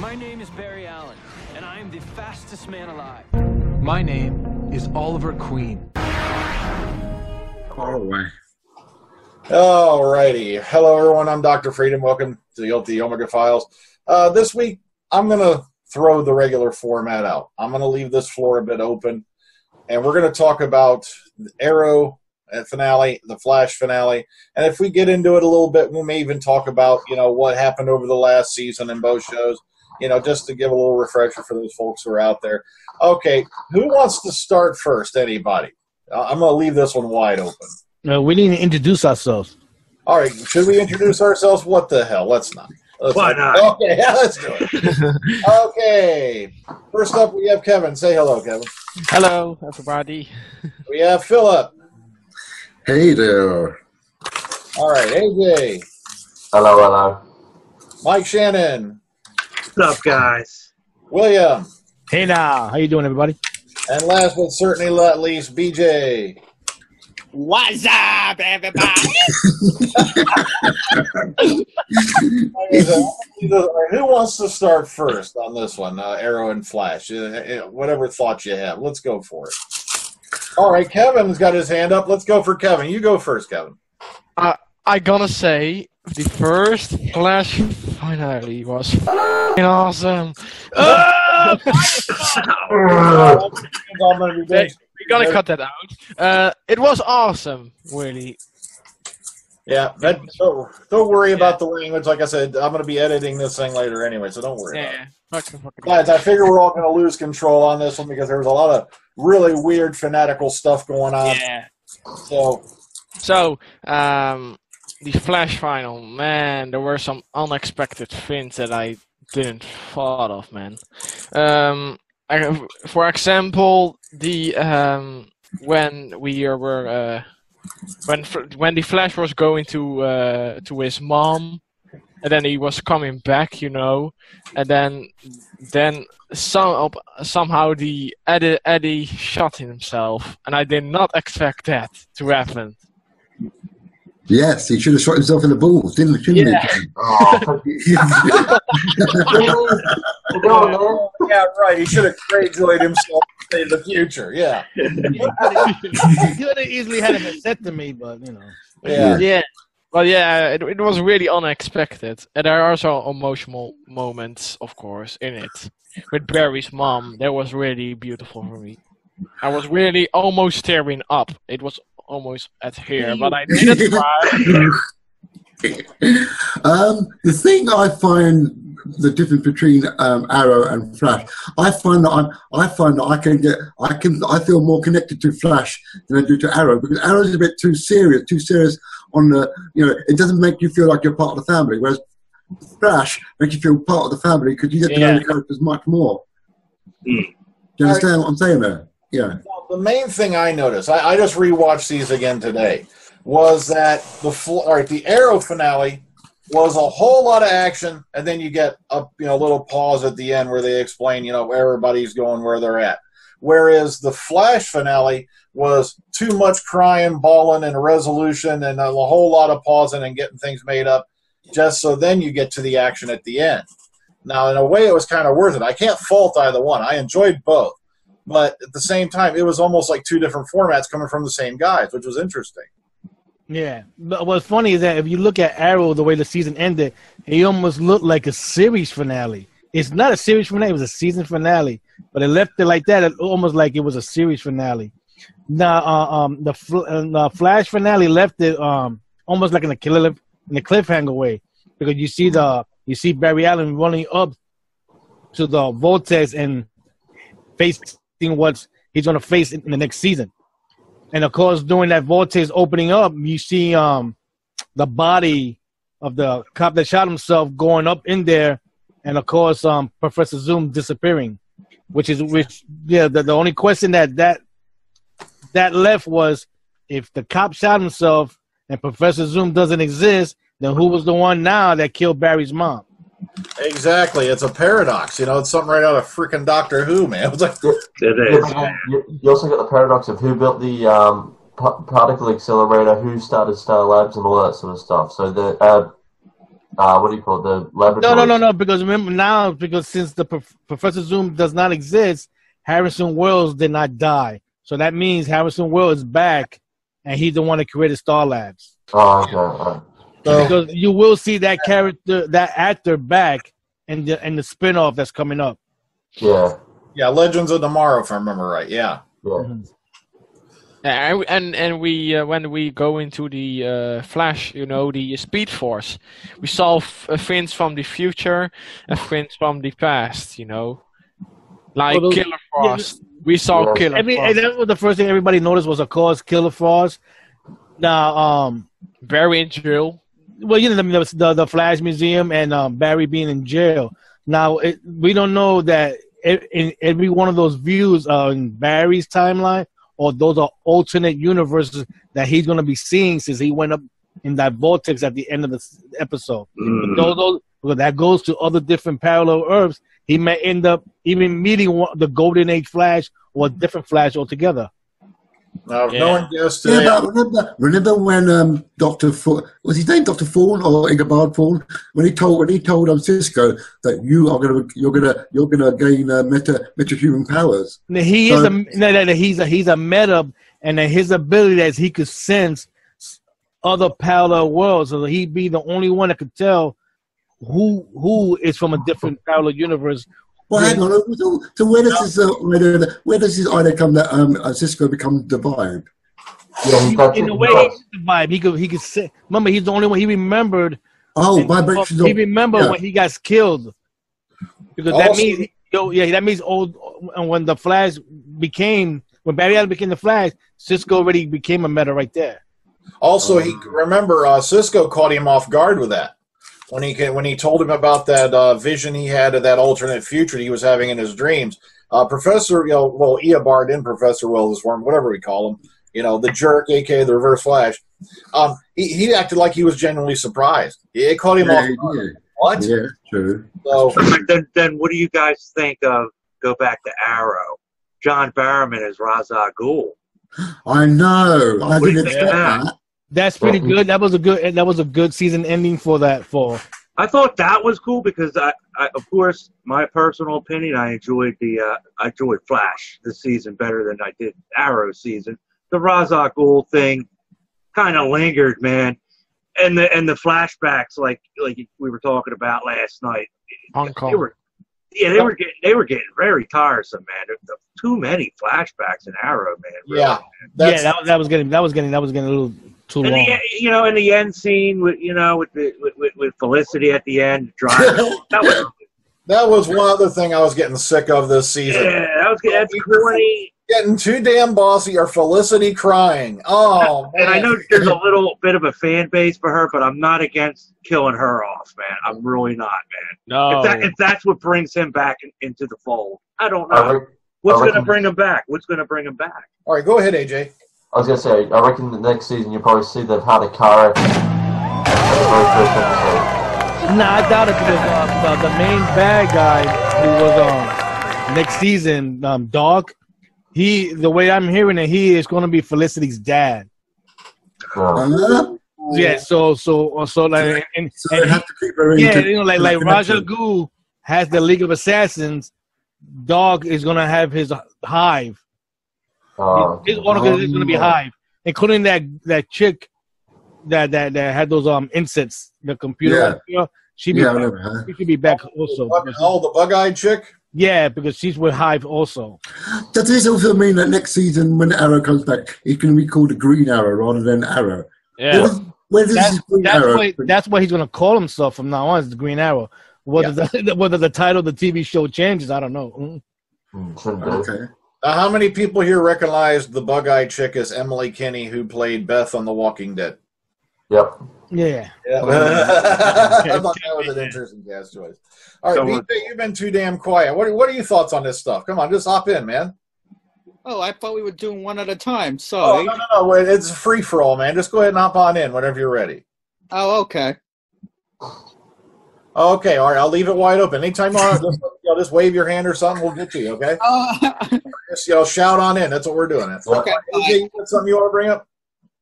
My name is Barry Allen, and I am the fastest man alive. My name is Oliver Queen. Alrighty. Hello, everyone. I'm Dr. Freedom. Welcome to the Omega Files. This week, I'm going to throw the regular format out. I'm going to leave this floor a bit open, and we're going to talk about the Arrow finale, the Flash finale, and if we get into it a little bit, we may even talk about, what happened over the last season in both shows, just to give a little refresher for those folks who are out there. Okay, who wants to start first? Anybody? I'm going to leave this one wide open. We need to introduce ourselves. All right, should we introduce ourselves? What the hell? Let's not. Why not? Okay, yeah, let's do it. Okay, first up we have Kevin. Say hello, Kevin. Hello, everybody. We have Philip. Hey there. All right, AJ. Hello, hello. Mike Shannon. What's up, guys? William. Hey now, how you doing, everybody? And last but certainly not least, BJ. What's up, everybody? Who wants to start first on this one, Arrow and Flash? Whatever thoughts you have. Let's go for it. All right, Kevin's got his hand up. Let's go for Kevin. You go first, Kevin. I gonna say the first Flash finale was f***ing awesome. We're gonna cut that out. It was awesome, really. Yeah, don't worry about the language. Like I said, I'm going to be editing this thing later anyway, so don't worry about it. Guys, I figure we're all going to lose control on this one because there was a lot of really weird fanatical stuff going on. Yeah. So, the Flash final, man, there were some unexpected things that I didn't thought of, man. For example, the when the Flash was going to his mom, and then he was coming back, and then somehow the Eddie shot himself, and I did not expect that to happen. Yes, he should have shot himself in the balls, shouldn't he? Yeah, right. He should have graduated himself to the future. Yeah. You could have easily had a vasectomy, but Yeah. But yeah, it was really unexpected, and there are also emotional moments, of course, in it. With Barry's mom, that was really beautiful for me. I was really almost tearing up. It was almost at here, but I didn't cry. The thing I find the difference between Arrow and Flash, I find that I feel more connected to Flash than I do to Arrow, because Arrow is a bit too serious on the, it doesn't make you feel like you're part of the family, whereas Flash makes you feel part of the family because you get to know the characters much more. Do you understand what I'm saying there? Yeah. Well, the main thing I noticed, I just rewatched these again today, was that the Arrow finale was a whole lot of action, and then you get a little pause at the end where they explain, everybody's going where they're at. Whereas the Flash finale was too much crying, bawling, and resolution, and a whole lot of pausing and getting things made up, just so then you get to the action at the end. Now, in a way, it was kind of worth it. I can't fault either one. I enjoyed both. But at the same time, it was almost like two different formats coming from the same guys, which was interesting. Yeah. But what's funny is that if you look at Arrow, the way the season ended, it almost looked like a series finale. It's not a series finale. It was a season finale. But it left it like that, almost like it was a series finale. Now, the Flash finale left it almost like in a cliffhanger way, because you see Barry Allen running up to the vortex and facing what he's going to face in the next season. And, of course, during that vortex opening up, you see the body of the cop that shot himself going up in there, and, of course, Professor Zoom disappearing, the only question that left was, if the cop shot himself and Professor Zoom doesn't exist, then who was the one now that killed Barry's mom? Exactly. It's a paradox. It's something right out of freaking Doctor Who, man. It is. You also got the paradox of who built the particle accelerator, who started Star Labs, and all that sort of stuff. So what do you call it? The laboratory. No. Because remember now, since the Professor Zoom does not exist, Harrison Wells did not die. So that means Harrison Wells is back, and he's the one that created Star Labs. Oh, okay. Right. So, Because you will see that character, that actor, back in the spinoff that's coming up. Yeah. yeah, Legends of Tomorrow, if I remember right. Yeah. Yeah. And we when we go into the Flash, the Speed Force, we saw things from the future and things from the past. Like Killer Frost. We saw Killer Frost. And that was the first thing everybody noticed was, of course, Killer Frost. Now, Barry in jail. Well, the Flash Museum and Barry being in jail. Now, we don't know that in every one of those views in Barry's timeline, or those are alternate universes that he's going to be seeing since he went up in that vortex at the end of the episode. Because that goes to other different parallel Earths. He may end up even meeting the Golden Age Flash or a different Flash altogether. No one guessed today. Yeah, but remember when Dr. was his name Dr. Fawn or Ichabod Fawn, when he told Cisco that you're gonna gain metahuman powers. Now, he's a meta, and then his ability is he could sense other parallel worlds, so he'd be the only one that could tell who is from a different parallel universe. Well, hang on. So where does this idea come that Cisco becomes divine? Yeah, in a way, he's the vibe. He could say. Remember, he's the only one he remembered. Oh, vibration. He remembered when he got killed, because that means when the Flash when Barry Allen became the Flash, Cisco already became a meta right there. Also, Cisco caught him off guard with that. When he told him about that vision he had of that alternate future he was having in his dreams, Professor, Eobard in Professor Wells' form, whatever we call him, the jerk, aka the Reverse Flash, he acted like he was genuinely surprised. It caught him off guard. What? Yeah, true. So, then what do you guys think of? Go back to Arrow. John Barrowman as Ra's al Ghul. I know. I didn't expect that. That's pretty good. That was a good season ending for that. I thought that was cool because I of course, my personal opinion, I enjoyed Flash this season better than I did Arrow season. The Ra's al Ghul thing kind of lingered, man, and the flashbacks like we were talking about last night. Hong Kong. They were getting very tiresome, man. Too many flashbacks in Arrow, man. Really, yeah, that was getting a little too long. In the end scene with Felicity at the end, driving. that was one other thing I was getting sick of this season. Yeah, that's corny. Getting too damn bossy or Felicity crying. Oh, man. And I know there's a little bit of a fan base for her, but I'm not against killing her off, man. I'm really not, man. No. If that's what brings him back into the fold, I don't know. What's going to bring him back? All right, go ahead, AJ. I was going to say, I reckon the next season you'll probably see they've had a car accident. Nah, I doubt it because the main bad guy who was next season, Dog, the way I'm hearing it, he is going to be Felicity's dad. Yeah, so like, and they have to keep her in. like Ra's al Ghul has the League of Assassins. Dog is going to have his hive. His organization is going to be hive, including that chick that had those insects, the computer. Yeah. She should be back also. The bug-eyed chick? Yeah, because she's with Hive also. Does this also mean that next season, when Arrow comes back, he's going to be called the Green Arrow rather than Arrow? Yeah. That's what he's going to call himself from now on, is the Green Arrow. Whether the title of the TV show changes, I don't know. Okay. How many people here recognized the bug-eyed chick as Emily Kinney, who played Beth on The Walking Dead? Yep. Yeah. I thought that was an interesting cast choice. All right, BJ, you've been too damn quiet. What are your thoughts on this stuff? Come on, just hop in, man. Oh, I thought we were doing one at a time. Sorry. Oh, no. It's free for all, man. Just go ahead and hop on in whenever you're ready. Oh, okay. Okay, all right. I'll leave it wide open. Anytime you want, just wave your hand or something. We'll get to you. Okay. Just shout on in. That's what we're doing. Okay. You got something you want to bring up?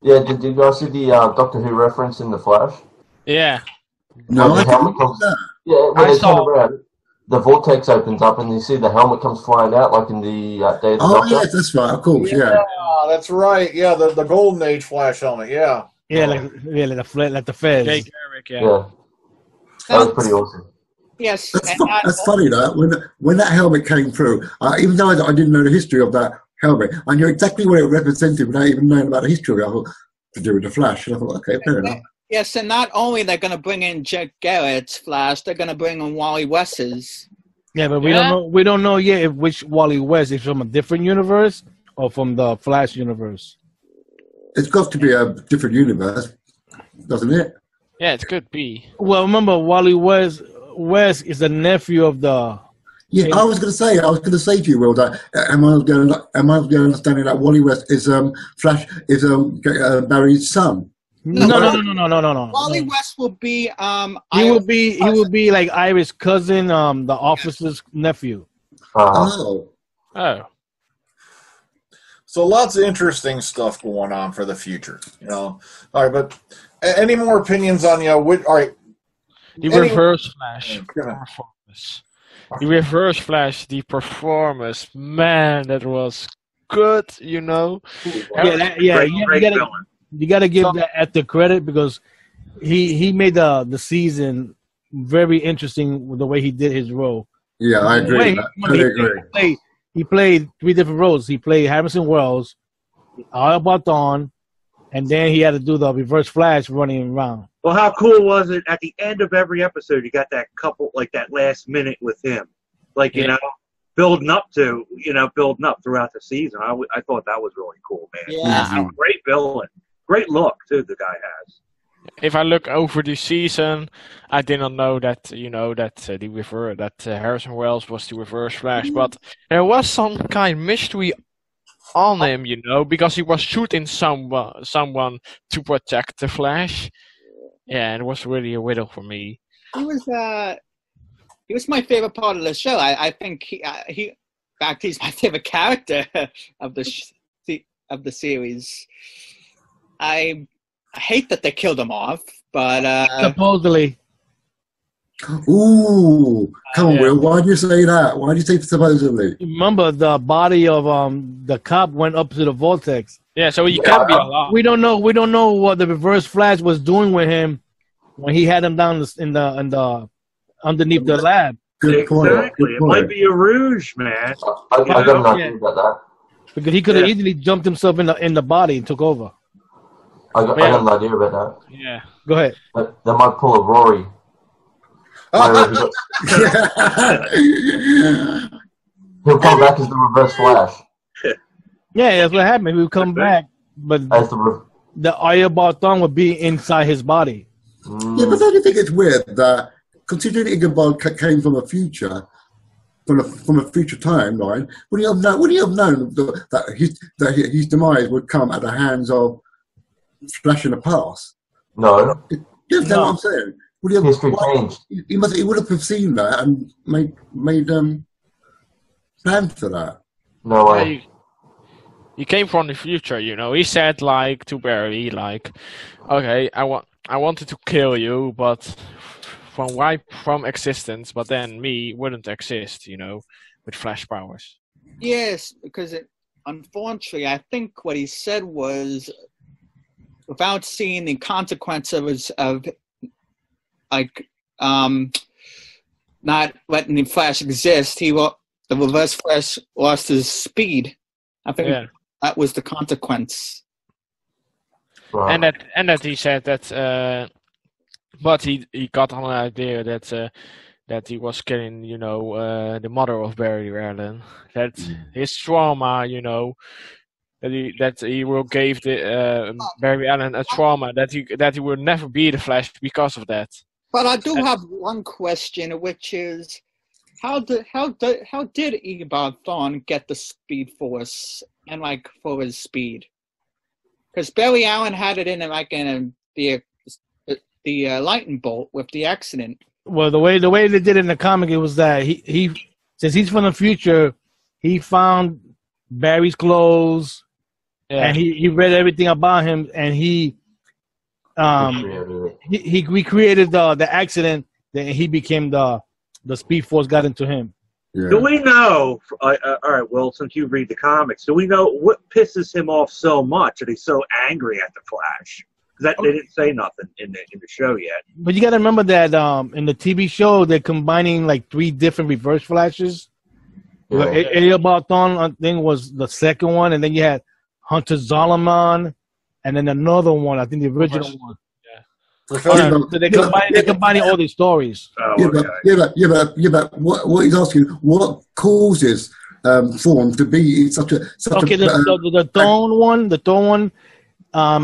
Yeah. Did you guys see the Doctor Who reference in the Flash? Yeah. No, When I the helmet didn't get comes, that. yeah, when I they turn saw. around, the vortex opens up, and you see the helmet comes flying out, like in the Day of the Oh, Doctor. yes, that's right. Of course, yeah. Yeah, that's right. Yeah, the Golden Age Flash helmet. Yeah. Yeah, like like the Fez. Jay Garrick, yeah. Yeah, that was pretty awesome. Yes, That's, and that's funny, that when that helmet came through, even though I didn't know the history of that helmet, I knew exactly what it represented without even knowing about the history of it. I thought, to do with the Flash. And I thought, okay, fair enough. yes, and not only they're going to bring in Jack Garrett's Flash, they're going to bring in Wally West's. Yeah, but we don't know yet if which Wally West is from a different universe or from the Flash universe. It's got to be a different universe, doesn't it? Yeah, it could be. Well, remember Wally West is the nephew of the. Yeah, I was going to say to you, Will, that am I going to understanding that Wally West is Flash is Barry's son? No. Wally West will be He will be like Iris' cousin, the officer's nephew. Oh. So lots of interesting stuff going on for the future, you know. All right, but any more opinions on all right? The Reverse Flash performance. The Reverse Flash, the performance, man, that was good. You know. You gotta give that at the credit because he made the season very interesting with the way he did his role. Yeah, I agree. I agree. He played 3 different roles. He played Harrison Wells, All About Dawn, and then he had to do the Reverse Flash running around. Well, how cool was it at the end of every episode? You got that couple, like that last minute with him, like you know, building up throughout the season. I thought that was really cool, man. Yeah, great villain, great look too. The guy has. If I look over the season, I did not know that that Harrison Wells was the Reverse Flash, but there was some kind of mystery on him, you know, because he was shooting someone to protect the Flash. Yeah, and it was really a riddle for me. He was my favorite part of the show. I think in fact, he's my favorite character of the series. I hate that they killed him off, but supposedly. Ooh, come on, Will. Why do you say that? Why do you say supposedly? Remember, the body of the cop went up to the vortex. Yeah, so he can't be alive. We don't know what the Reverse Flash was doing with him when he had him down in the underneath the lab. Good point. Exactly. It might be a ruse, man. I got an idea about that. Because he could have easily jumped himself in the body and took over. I got an idea about that. Yeah. Go ahead. They might pull a Rory. He'll come back as the Reverse Flash. Yeah, that's what happened. He would come back, but As the Ayabal thong would be inside his body. Yeah, but don't you think it's weird that considering Ichabod came from a future, from a future timeline, would he have known that his demise would come at the hands of Flash in the past? No. That's what I'm saying. Would he have, History changed. He would have foreseen that and made plans for that. No way. He came from the future, you know. He said to Barry, okay, I wanted to kill you, but from existence, but then me wouldn't exist, you know, with Flash powers. yes, because unfortunately, I think what he said was, without seeing the consequences of not letting the Flash exist, the Reverse Flash lost his speed. I think that was the consequence. Wow. And that he said that, but he got on an idea that he was killing, you know, the mother of Barry Allen. That his trauma, you know, that he will give the Barry Allen a trauma that he will never be the Flash because of that. But I do have one question, which is, how did Ichabod Thawne get the Speed Force and for his speed? Because Barry Allen had it in the lightning bolt with the accident. Well, the way they did it in the comic, it was that he since he's from the future, he found Barry's clothes, and he read everything about him, and he Yeah. he recreated the accident, and he became the Speed Force got into him. Yeah. Do we know? All right, Will, since you read the comics, do we know what pisses him off so much that he's so angry at the Flash? Because they didn't say nothing in the show yet. But you got to remember that in the TV show, they're combining like 3 different Reverse Flashes. Yeah. Ariel Barton, I think, was the second one, and then you had Hunter Zolomon, and then another one. I think the original one. So they're combining all these stories. Oh, But what he's asking, what causes Thorn to be such a the Thorn one,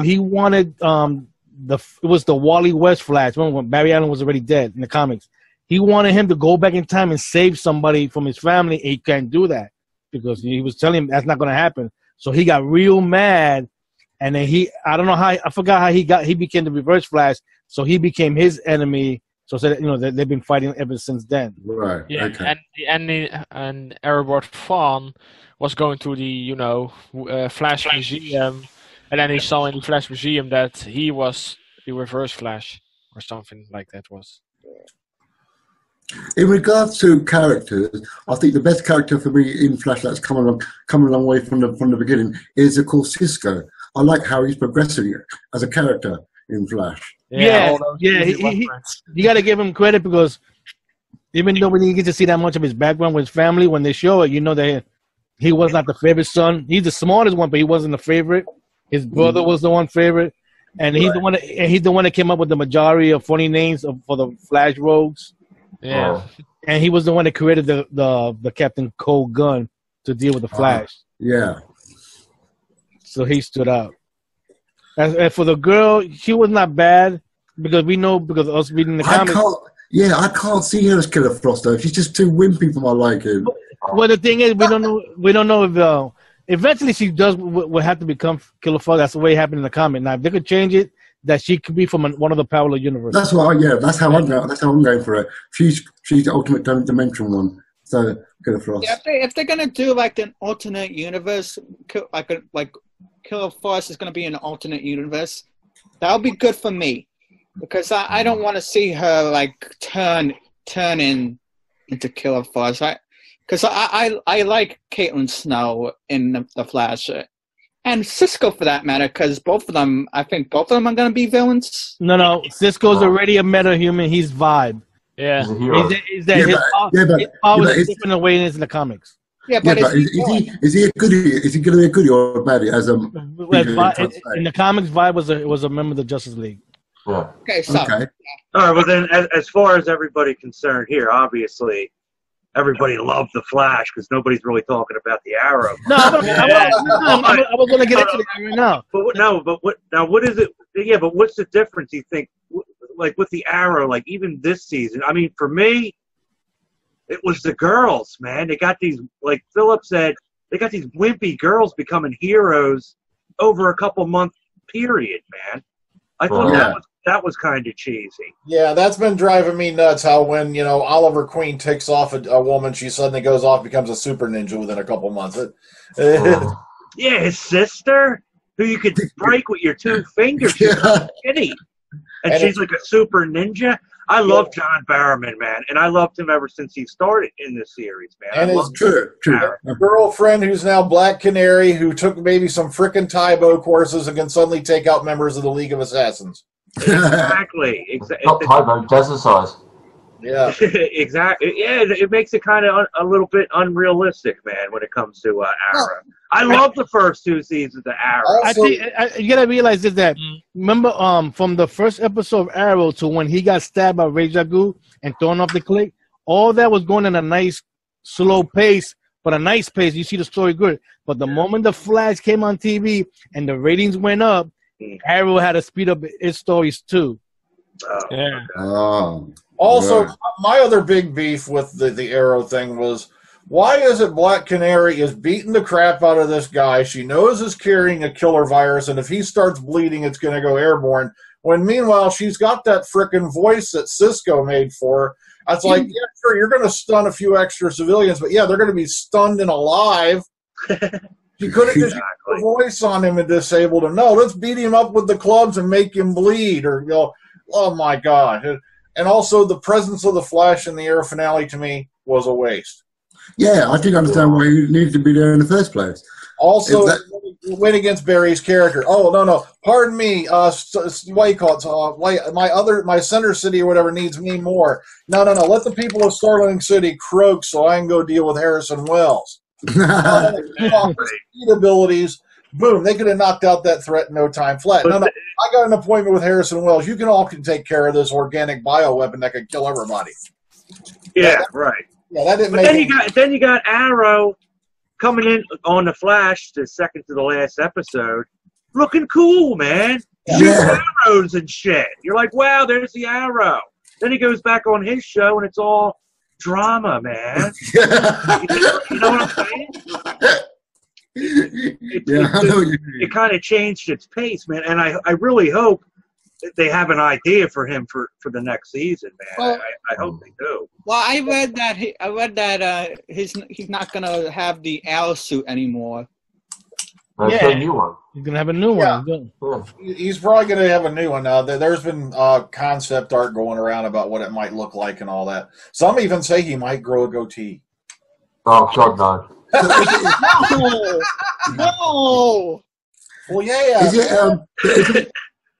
he wanted it was the Wally West Flash. Remember when Barry Allen was already dead in the comics? He wanted him to go back in time and save somebody from his family. He can't do that because he was telling him that's not going to happen. So he got real mad. And then I don't know how, I forgot how he became the Reverse Flash, so he became his enemy. So they've been fighting ever since then. Right. Yeah, Okay. and Erebor Fawn was going to the Flash Museum, and then he saw in the Flash Museum that he was the Reverse Flash or something like that was. In regards to characters, I think the best character for me in Flash that's come a long way from the beginning is, of course, Cisco. I like how he's progressing as a character in Flash. Yeah. You got to give him credit because even though we didn't get to see that much of his background with his family, when they show it, you know that he was not the favorite son. He's the smartest one, but he wasn't the favorite. His brother was the one favorite, and he's the one that came up with the majority of funny names for the Flash rogues. Yeah, and he was the one that created the Captain Cold gun to deal with the Flash. Yeah. So he stood out. And for the girl, she was not bad because of us reading the comics. I can't see her as Killer Frost though. She's just too wimpy for my liking. Well, the thing is, we don't know if eventually she will have to become Killer Frost. That's the way it happened in the comic. Now, if they could change it, that she could be from one of the parallel universes. That's what. That's how I'm going for it. She's the ultimate dimension one. So Killer Frost. Yeah, if they're gonna do like an alternate universe, like Killer Frost is gonna be in an alternate universe, that'll be good for me because I don't want to see her like turn into Killer Frost. Because I like Caitlin Snow in the Flash. And Cisco, for that matter, because I think both of them are going to be villains. No. Cisco's already a metahuman. He's Vibe. Yeah. His power is different the way it is in the comics. Yeah, but is he a goodie? Is he going to be a goodie or a baddie? In the comics, Vibe was a member of the Justice League. Yeah. Okay, so. Okay. All right, well then, as far as everybody concerned here, obviously, everybody loved the Flash because nobody's really talking about the Arrow. No, I was going to get into that right now. But what is it? Yeah, but what's the difference? You think, like with the Arrow, like even this season? I mean, for me, it was the girls, man. They got these, like Philip said, they got these wimpy girls becoming heroes over a couple month period, man. I thought that was kind of cheesy. Yeah, that's been driving me nuts. How when Oliver Queen takes off a woman, she suddenly goes off, becomes a super ninja within a couple months. Yeah, his sister, who you could break with your 2 fingers, she's skinny, and she's like a super ninja. I love John Barrowman, man, and I loved him ever since he started in this series, man. And his girlfriend, who's now Black Canary, who took maybe some frickin' Taibo courses and can suddenly take out members of the League of Assassins. Exactly. Not Taibo, Jazzercise. Yeah. Exactly. Yeah, it makes it kind of a little bit unrealistic, man, when it comes to Arrow. I love the first 2 seasons of Arrow. I think you gotta realize is that remember from the first episode of Arrow to when he got stabbed by Ra's al Ghul and thrown off the cliff, all that was going in a nice slow pace, but a nice pace. You see the story good, but the moment the Flash came on TV and the ratings went up, Arrow had to speed up its stories too. Also, my other big beef with the Arrow thing was, why is it Black Canary is beating the crap out of this guy? She knows he's carrying a killer virus, and if he starts bleeding, it's going to go airborne. When meanwhile, she's got that frickin' voice that Cisco made for her. It's like, yeah, sure, you're going to stun a few extra civilians, but yeah, they're going to be stunned and alive. She could have just put a voice on him and disabled him. No, let's beat him up with the clubs and make him bleed. Or, oh my God. And also, the presence of the Flash in the Arrow finale to me was a waste. Yeah, I didn't understand why he needed to be there in the first place. Also, it went against Barry's character. Oh, no. Pardon me. What you call it? My Center City or whatever needs me more. No. Let the people of Starling City croak so I can go deal with Harrison Wells. Speed abilities. Boom. They could have knocked out that threat in no time flat. No. I got an appointment with Harrison Wells. You can take care of this organic bioweapon that could kill everybody. Yeah, right. Yeah, that didn't but make then you got Arrow coming in on the Flash, the second to the last episode, looking cool, man. Shooting arrows and shit. You're like, wow, there's the Arrow. Then he goes back on his show, and it's all drama, man. You know what I'm saying? It kind of changed its pace, man. And I really hope that they have an idea for him for the next season, man. Well, I hope they do. Well, I read that he's not gonna have the Arrow suit anymore. That's a new one. He's gonna have a new one. He's probably gonna have a new one now. There's been concept art going around about what it might look like and all that. Some even say he might grow a goatee. Oh God, no! No. Well, yeah.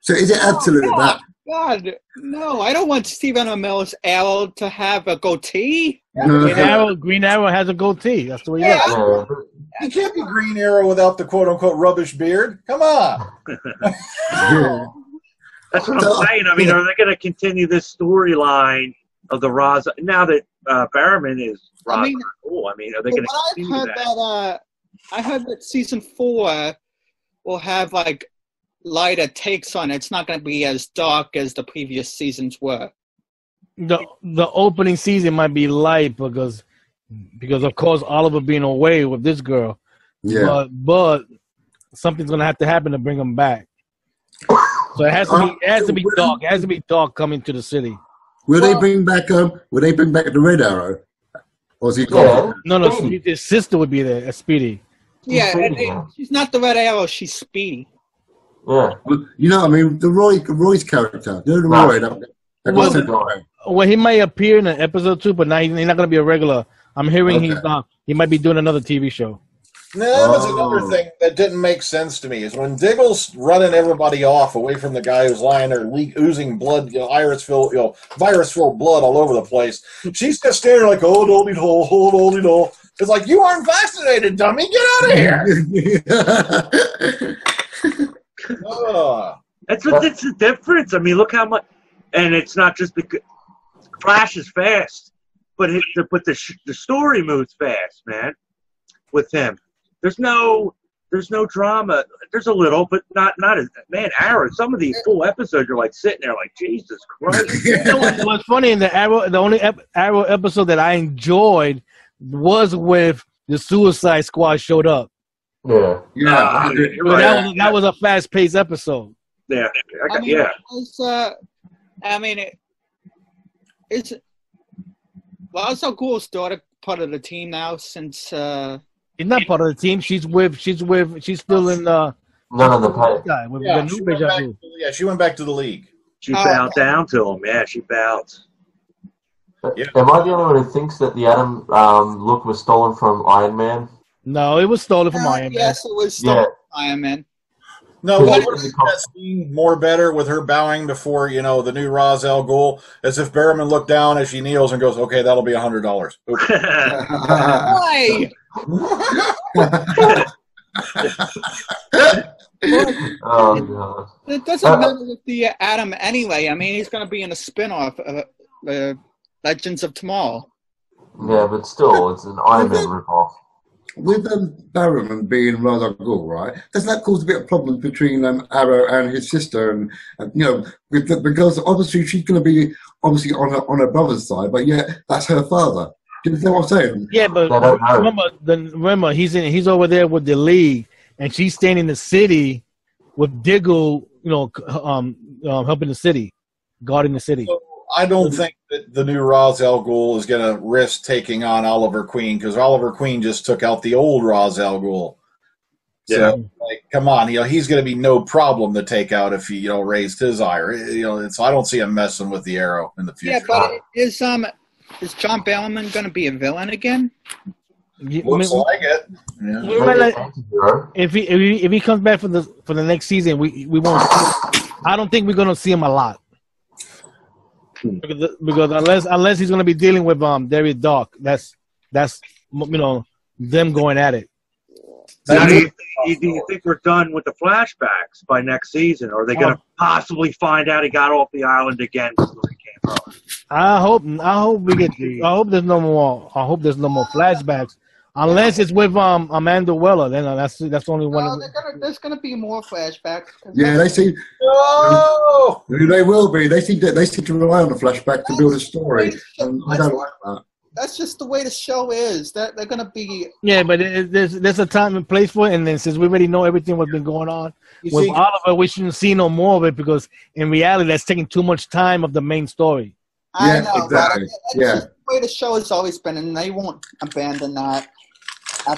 Is it absolutely that? God, no! I don't want Stephen Amell's Arrow to have a goatee. Green Arrow has a goatee. That's the way he looks. You can't be Green Arrow without the quote-unquote rubbish beard. Come on. That's what I'm saying. I mean, are they going to continue this storyline of the Ra's now that Barrowman is Ra's cool? I mean, are they going to continue that? I heard that season 4 will have like lighter takes on it. It's not going to be as dark as the previous seasons were. The opening season might be light because of course Oliver being away with this girl. Yeah. But something's going to have to happen to bring him back. So it has to be dark. It has to be dark coming to the city. Will they bring back the Red Arrow? Or is he gone? No. His sister would be there, Speedy. Yeah, she's not the Red Arrow. She's Speedy. Yeah. Well, you know, I mean, Roy's character. Well, he might appear in an episode 2, but now he's not going to be a regular. I'm hearing he might be doing another TV show. No, that was another thing that didn't make sense to me is when Diggle's running everybody off away from the guy who's lying there oozing blood, virus-filled blood all over the place. She's just standing like, oh, dolly dole, oh, dolly dole. It's like, you aren't vaccinated, dummy. Get out of here. That's the difference. I mean, look how much, and it's not just because Flash is fast, but the story moves fast, man. With him, there's no drama. There's a little, but not as Arrow. Some of these full episodes, you're like sitting there like Jesus Christ. What's funny in the only Arrow episode that I enjoyed was with the Suicide Squad showed up. Yeah. That was a fast-paced episode. Yeah. It's so cool. Started part of the team now since. She's not part of the team. She's still in the. None of the pay. She went back to the league. She bowed down to him. Yeah, she bowed. Yeah. Am I the only one who thinks that the Atom look was stolen from Iron Man? No, it was stolen from Iron Man. Yes, it was stolen from Iron Man. No, what would make that scene more better with her bowing before, the new Ra's al Ghul, as if Barrowman looked down as she kneels and goes, okay, that'll be $100. Why? Oh, God. It doesn't matter with the Atom anyway. I mean, he's going to be in a spin-off of Legends of Tomorrow. Yeah, but still, it's an Iron Man ripoff. With Barrowman being Ra's al Ghul, right? Doesn't that cause a bit of problems between Arrow and his sister, and because obviously she's going to be on her brother's side, but that's her father. Do you know what I'm saying? Yeah, but remember he's over there with the League, and she's staying in the city with Diggle, helping the city, guarding the city. So I don't think that the new Ra's al Ghul is going to risk taking on Oliver Queen, because Oliver Queen just took out the old Ra's al Ghul. So, like, come on, he's going to be no problem to take out if he, raised his ire. So I don't see him messing with the Arrow in the future. Yeah, but is John Barrowman going to be a villain again? Looks like it. Yeah. If he comes back for the next season, we won't. I don't think we're going to see him a lot. Because unless he's going to be dealing with David Dark, that's them going at it. Now, do you think we're done with the flashbacks by next season, or are they going to possibly find out he got off the island again before he came home? I hope there's no more. I hope there's no more flashbacks, unless it's with Amanda Weller. Then that's the only one. No, there's gonna be more flashbacks. Yeah, they seem. No, they will be. They seem to rely on the flashback to build a story. And I don't like that. That's just the way the show is. They're going to be. Yeah, but there's a time and place for it, and then since we already know everything what's been going on with Oliver, we shouldn't see no more of it because in reality, that's taking too much time of the main story. I know, exactly. But just the way the show has always been, and they won't abandon that.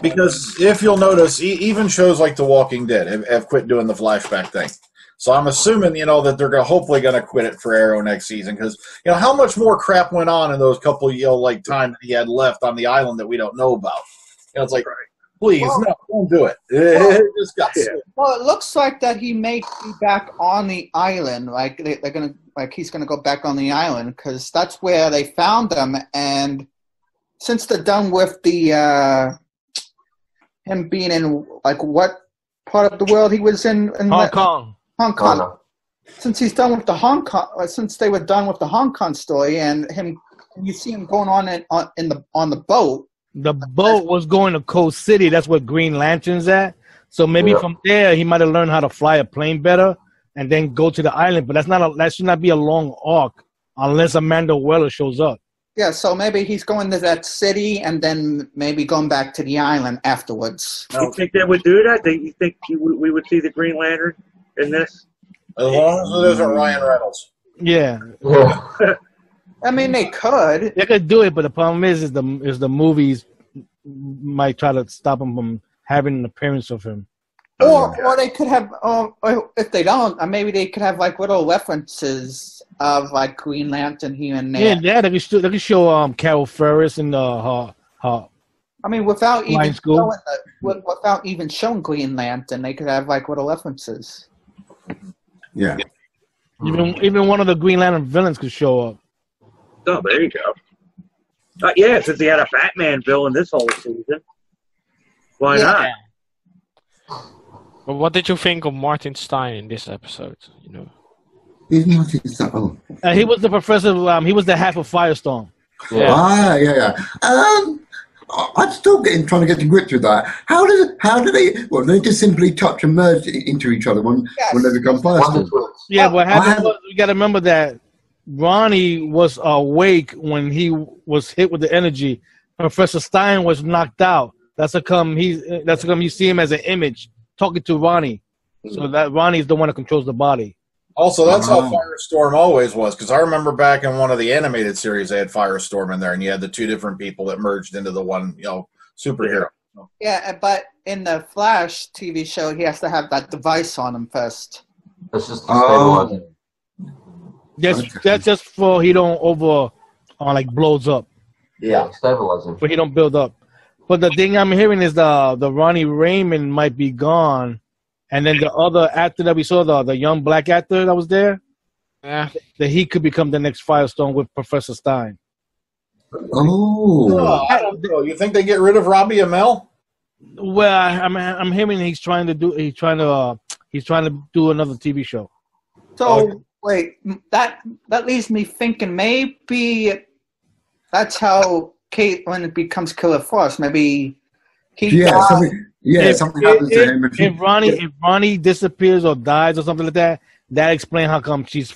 Because if you'll notice, even shows like The Walking Dead have quit doing the flashback thing. So I'm assuming, that they're hopefully going to quit it for Arrow next season because, how much more crap went on in those couple of, time that he had left on the island that we don't know about. It's like, please, no, don't do it. It just got sick. Well, it looks like that he may be back on the island. Like they're gonna, he's gonna go back on the island because that's where they found him. And since they're done with the him being in what part of the world he was in Hong Kong. Hong Kong. Since he's done with the Hong Kong, since they were done with the Hong Kong story, and you see him going on the boat. The boat was going to Coast City. That's where Green Lantern's at. So maybe from there he might have learned how to fly a plane better, and then go to the island. But that should not be a long arc unless Amanda Weller shows up. Yeah, so maybe he's going to that city and then maybe going back to the island afterwards. You think they would do that? You think we would see the Green Lantern in this? As long as it isn't Ryan Reynolds. Yeah. I mean, they could. They could do it, but the problem is the movies might try to stop them from having an appearance of him. Or they could have, if they don't, maybe they could have little references of Green Lantern here and there. Yeah, they could show Carol Ferris and her. I mean, without even showing Green Lantern, they could have little references. Yeah. Even one of the Green Lantern villains could show up. Oh, there you go. Yeah, since he had a Batman villain this whole season, why not? But what did you think of Martin Stein in this episode? He's Martin Stein. He was the professor. He was the half of Firestorm. Yeah. I'm still trying to get to grips with that. How do they? Well, they just simply touch and merge into each other when they become Firestorm. Yeah, what happened was we got to remember that Ronnie was awake when he was hit with the energy. Professor Stein was knocked out. That's how come you see him as an image talking to Ronnie. So that Ronnie is the one that controls the body. Also, that's how Firestorm always was, because I remember back in one of the animated series, they had Firestorm in there, and you had the two different people that merged into the one, superhero. Yeah, but in the Flash TV show, he has to have that device on him first. That's just stabilizing. That's just for he don't blows up. Yeah, stabilizing. For he don't build up. But the thing I'm hearing is the Ronnie Raymond might be gone. And then the other actor that we saw, the young black actor that was there, that he could become the next Firestorm with Professor Stein. Oh, I don't know. You think they get rid of Robbie Amell? Well, I'm hearing he's trying to do another TV show. So wait, that leaves me thinking maybe that's how Caitlin becomes Killer Frost. Maybe something happens to him. If Ronnie disappears or dies or something like that, that explains how come she's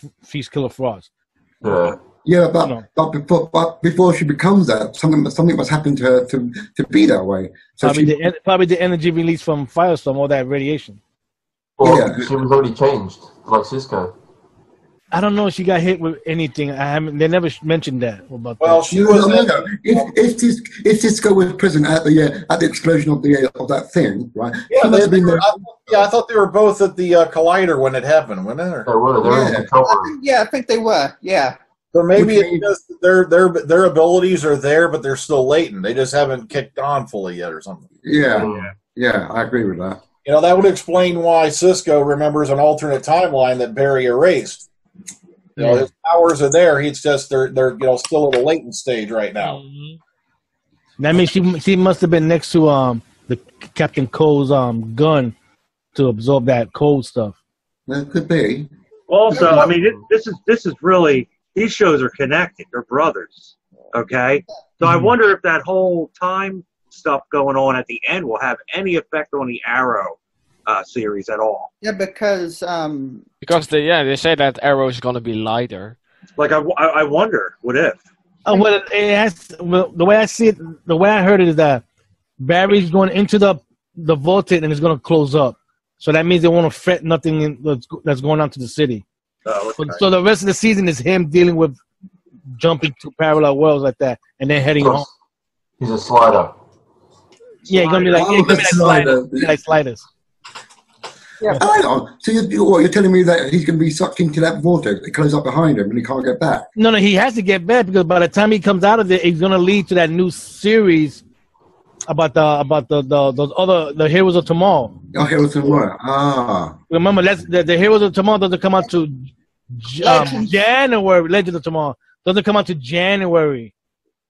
Killer Frost. Yeah, but before she becomes that, something must happen to her to be that way. So probably the energy released from Firestorm, all that radiation. Or she was already changed, like Cisco. I don't know if she got hit with anything. I haven't. They never mentioned that about Well, that. she was. No. If Cisco was present at the explosion of that thing, right? Yeah, she must have been there. I thought they were both at the collider when it happened, weren't they? They were. They were in the control room. Yeah, I think they were. Yeah. So maybe it's just their abilities are there, but they're still latent. They just haven't kicked on fully yet, or something. Yeah, I agree with that. You know, that would explain why Cisco remembers an alternate timeline that Barry erased. You know, his powers are there. He's just they're still at a latent stage right now. That means she must have been next to the Captain Cole's gun to absorb that cold stuff. That could be. Also, I mean, this is really, these shows are connected. They're brothers. Okay, so I wonder if that whole time stuff going on at the end will have any effect on the Arrow series at all. Yeah, because they say that Arrow is gonna be lighter. Like I wonder what if. Well, the way I see it, the way I heard it is that Barry's going into the vaulted and it's going to close up. So that means they won't affect nothing that's going on to the city. Okay. So the rest of the season is him dealing with jumping to parallel worlds like that and then heading home. He's a slider. Yeah, he's going to be like sliders. Yeah. Hang on. So you're telling me that he's going to be sucked into that vortex? It closes up behind him and he can't get back. No, he has to get back because by the time he comes out of it, it's going to lead to that new series about the Heroes of Tomorrow. Oh, Heroes of Tomorrow. Ah. Remember, that's the Heroes of Tomorrow doesn't come out to January. Legends of Tomorrow doesn't come out to January.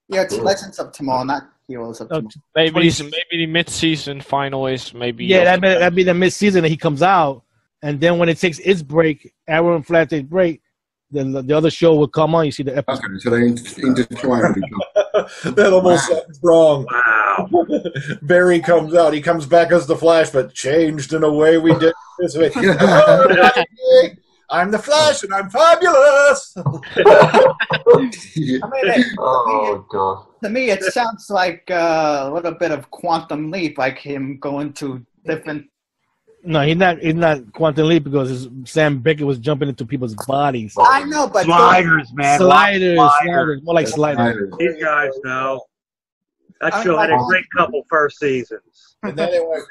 Yeah, it's Legends of Tomorrow, not Heroes of Tomorrow. Maybe the mid-season final is maybe. Yeah, that'd be the mid-season that he comes out, and then when it takes its break, Arrow and Flash take break, then the other show will come on. You see the episode. Okay, so they intertwine with each other. That almost sounds wrong. Wow. Barry comes out. He comes back as the Flash, but changed in a way we didn't anticipate. I'm the Flash, and I'm fabulous. Oh god. To me, it sounds like a little bit of Quantum Leap, like him going to different. No, he's not Quantum Leap because Sam Beckett was jumping into people's bodies. I know, but Sliders, man. Sliders, more like sliders. These guys know. That show had a great couple first seasons. And then it went.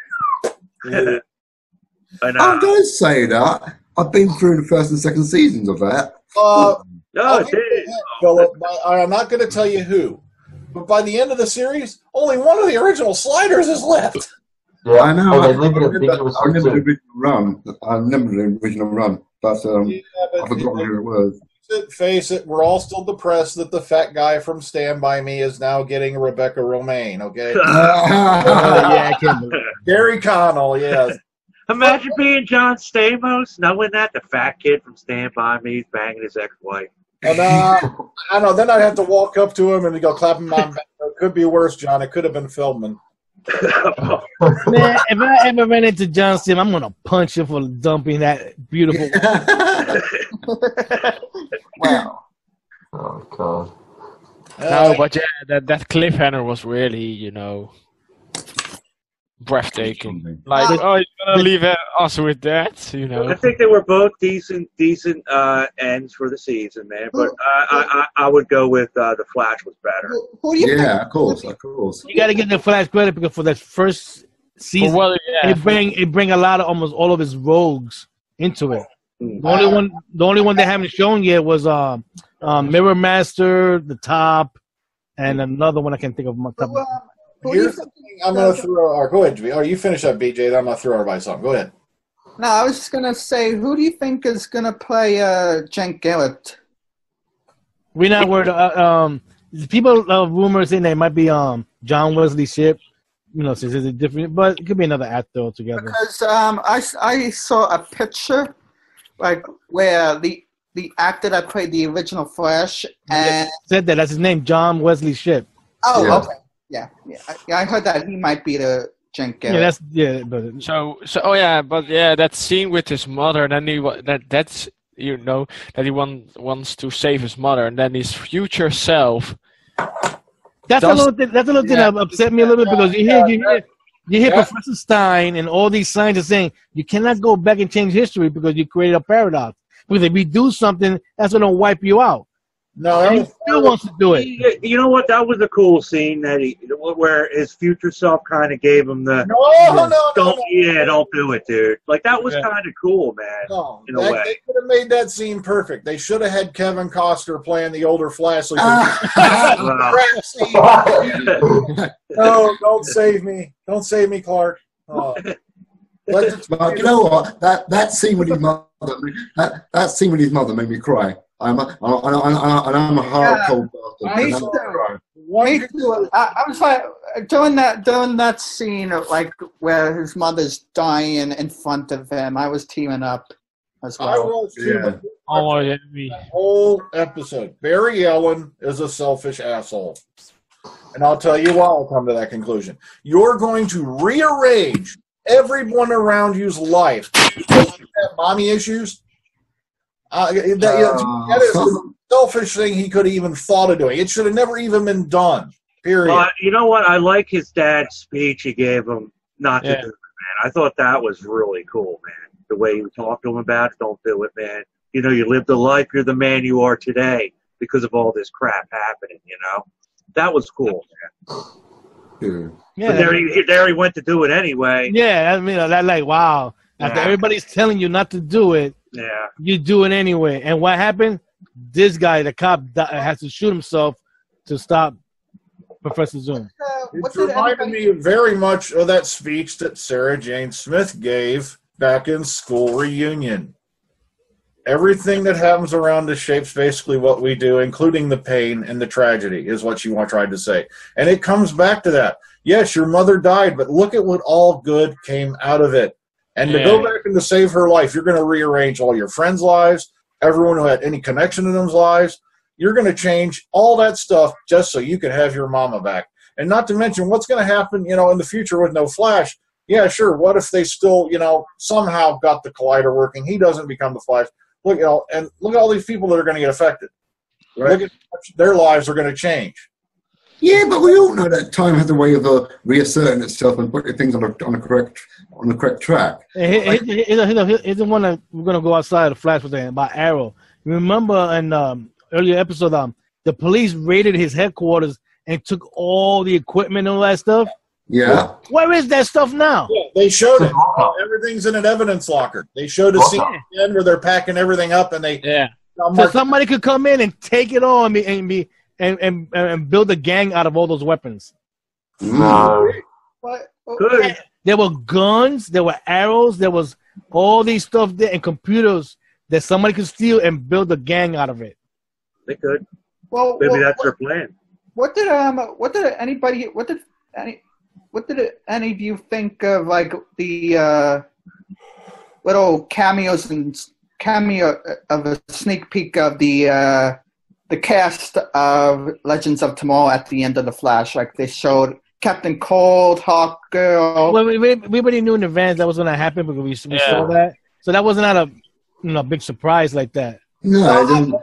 I'm going to say that I've been through the first and second seasons of that. No, it did. Philip, I'm not going to tell you who, but by the end of the series, only one of the original Sliders is left. Yeah, I know. I remember the original run, but I forgot who it was. Face it, we're all still depressed that the fat guy from Stand By Me is now getting Rebecca Romaine, okay? Yeah, I can't believe it. Gary Connell, yes. Imagine being John Stamos, knowing that the fat kid from Stand By Me is banging his ex-wife. And I know, then I'd have to walk up to him and go clap him on back. It could be worse, John. It could have been Feldman. Man, if I ever ran into John Sim, I'm gonna punch him for dumping that beautiful. Wow. Oh god. No, but yeah, that cliffhanger was really, breathtaking. Like, you're gonna leave us with that, I think they were both decent ends for the season, man. But I would go with the Flash was better. Who do you think? Of course. You got to give the Flash credit because for that first season, it bring a lot of almost all of his rogues into it. The only one they haven't shown yet was Mirror Master, the Top, and another one I can't think of. I'm going to throw. Go ahead, you finish up, BJ. Then I'm going to throw everybody something. Go ahead. No, I was just gonna say, who do you think is gonna play Jen Garrett? We're not worried. People rumors saying that it might be John Wesley Shipp. Since it's a different, but it could be another actor altogether. Because I saw a picture, like where the actor that played the original Flash and said that's his name, John Wesley Shipp. Oh, yeah. Okay. Yeah. I heard that he might be the Jen Garrett. But that scene with his mother, and then that he wants to save his mother, and then his future self. That's a little thing that upset me a little bit because you hear Professor Stein and all these scientists saying you cannot go back and change history because you created a paradox. Because if you do something, that's going to wipe you out. No, And he still wants to do it. You know what? That was a cool scene where his future self kind of gave him the don't do it, dude. Like that was kind of cool, man. No, in a way, they could have made that scene perfect. They should have had Kevin Costner playing the older Flash. So crap scene. No, don't save me, Clark. Oh. But you know what? That scene with his mother, that scene with his mother made me cry. I'm a hard cold bastard. Me too. I was like during that scene of like where his mother's dying in front of him. I was tearing up as well. I was too. Yeah. Oh, yeah. Whole episode. Barry Allen is a selfish asshole, and I'll tell you why. I'll come to that conclusion. You're going to rearrange everyone around you's life. Have mommy issues. That is the selfish thing he could have even thought of doing. It should have never even been done. Period. Well, you know what? I like his dad's speech he gave him not to do it, man. I thought that was really cool, man. The way he talked to him about it, don't do it, man. You know, you lived a life, you're the man you are today because of all this crap happening, you know? That was cool, man. Yeah. But there he went to do it anyway. Yeah, I mean, that like, wow. After everybody's telling you not to do it, you do it anyway. And what happened? This guy, the cop, has to shoot himself to stop Professor Zoom. It reminded me very much of that speech that Sarah Jane Smith gave back in School Reunion. Everything that happens around us shapes basically what we do, including the pain and the tragedy, is what she tried to say. And it comes back to that. Yes, your mother died, but look at what all good came out of it. And to go back and to save her life, you're going to rearrange all your friends' lives, everyone who had any connection to them's lives. You're going to change all that stuff just so you can have your mama back. And not to mention what's going to happen, you know, in the future with no Flash. Yeah, sure. What if they still, you know, somehow got the collider working? He doesn't become the Flash. Look, you know, and look at all these people that are going to get affected. Right? Look at their lives are going to change. Yeah, but we all know that time has a way of reasserting itself and putting things on the correct track. Here's the one that we're gonna go outside of Flash was saying about Arrow. You remember in earlier episode, the police raided his headquarters and took all the equipment and all that stuff. Yeah. Where is that stuff now? Yeah, they showed it. Everything's in an evidence locker. They showed a scene at the end where they're packing everything up, and they so somebody could come in and take it all and build a gang out of all those weapons. No. Good. There were guns, there were arrows, there was all these stuff there and computers that somebody could steal and build a gang out of it. They could. Well, maybe that's their plan. What did any of you think of like the little cameo of a sneak peek of the cast of Legends of Tomorrow at the end of the Flash? Like they showed Captain Cold, Hawk Girl. Well, we already knew in advance that was going to happen because we saw that, so that wasn't a big surprise like that. No,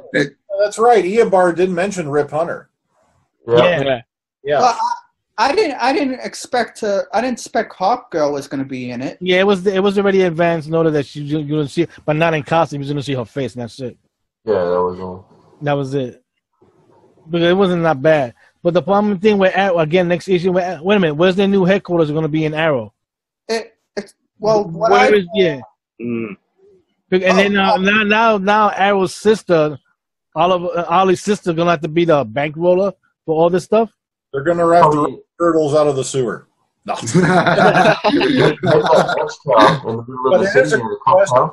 that's right. Eobard didn't mention Rip Hunter. Yeah. Well, I didn't expect Hawk Girl was going to be in it. Yeah, it was already advanced noted that you're going to see, but not in costume. You're going to see her face, and that's it. Yeah, that was all. That was it. Because it wasn't that bad. But the problem thing with Arrow, again, next issue, wait a minute, where's their new headquarters going to be in Arrow? And then now Arrow's sister, Ollie's sister, going to have to be the bankroller for all this stuff? They're going to wrap the turtles out of the sewer. No. But it is a good question.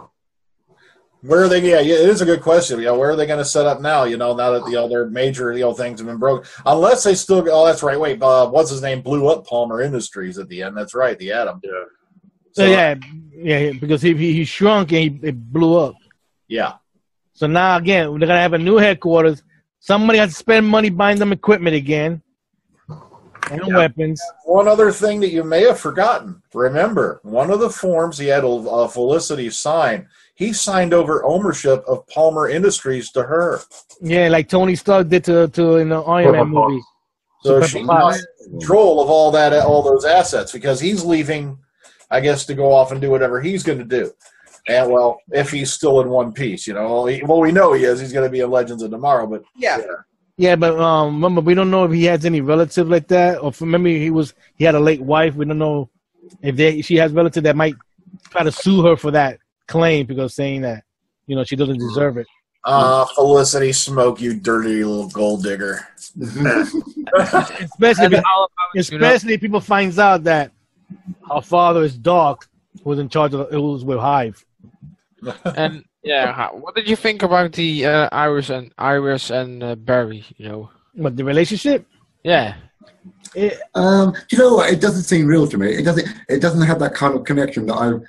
Where are they? Yeah, it is a good question. You know, where are they going to set up now? You know, now that the other major things have been broken, unless they still. Oh, that's right. Wait, what's his name? Blew up Palmer Industries at the end. That's right, the Atom. Yeah. So yeah, because he shrunk and it blew up. Yeah. So now again, they're going to have a new headquarters. Somebody has to spend money buying them equipment again. And weapons. One other thing that you may have forgotten. Remember, one of the forms he had Felicity sign, he signed over ownership of Palmer Industries to her. Yeah, like Tony Stark did to in the Iron Man movie. So she has control of all those assets because he's leaving, I guess, to go off and do whatever he's going to do. And well, if he's still in One Piece, you know, well, we know he is. He's going to be in Legends of Tomorrow, but Yeah. Yeah, but remember, we don't know if he has any relatives like that, or remember he had a late wife. We don't know if she has relatives that might try to sue her for that claim because saying that she doesn't deserve it. Felicity Smoke, you dirty little gold digger. Especially if people finds out that her father is Doc, who was in charge of who was with Hive. And yeah, what did you think about the Iris and Barry? What, the relationship? Yeah. Do you know what? It doesn't seem real to me. It doesn't have that kind of connection that I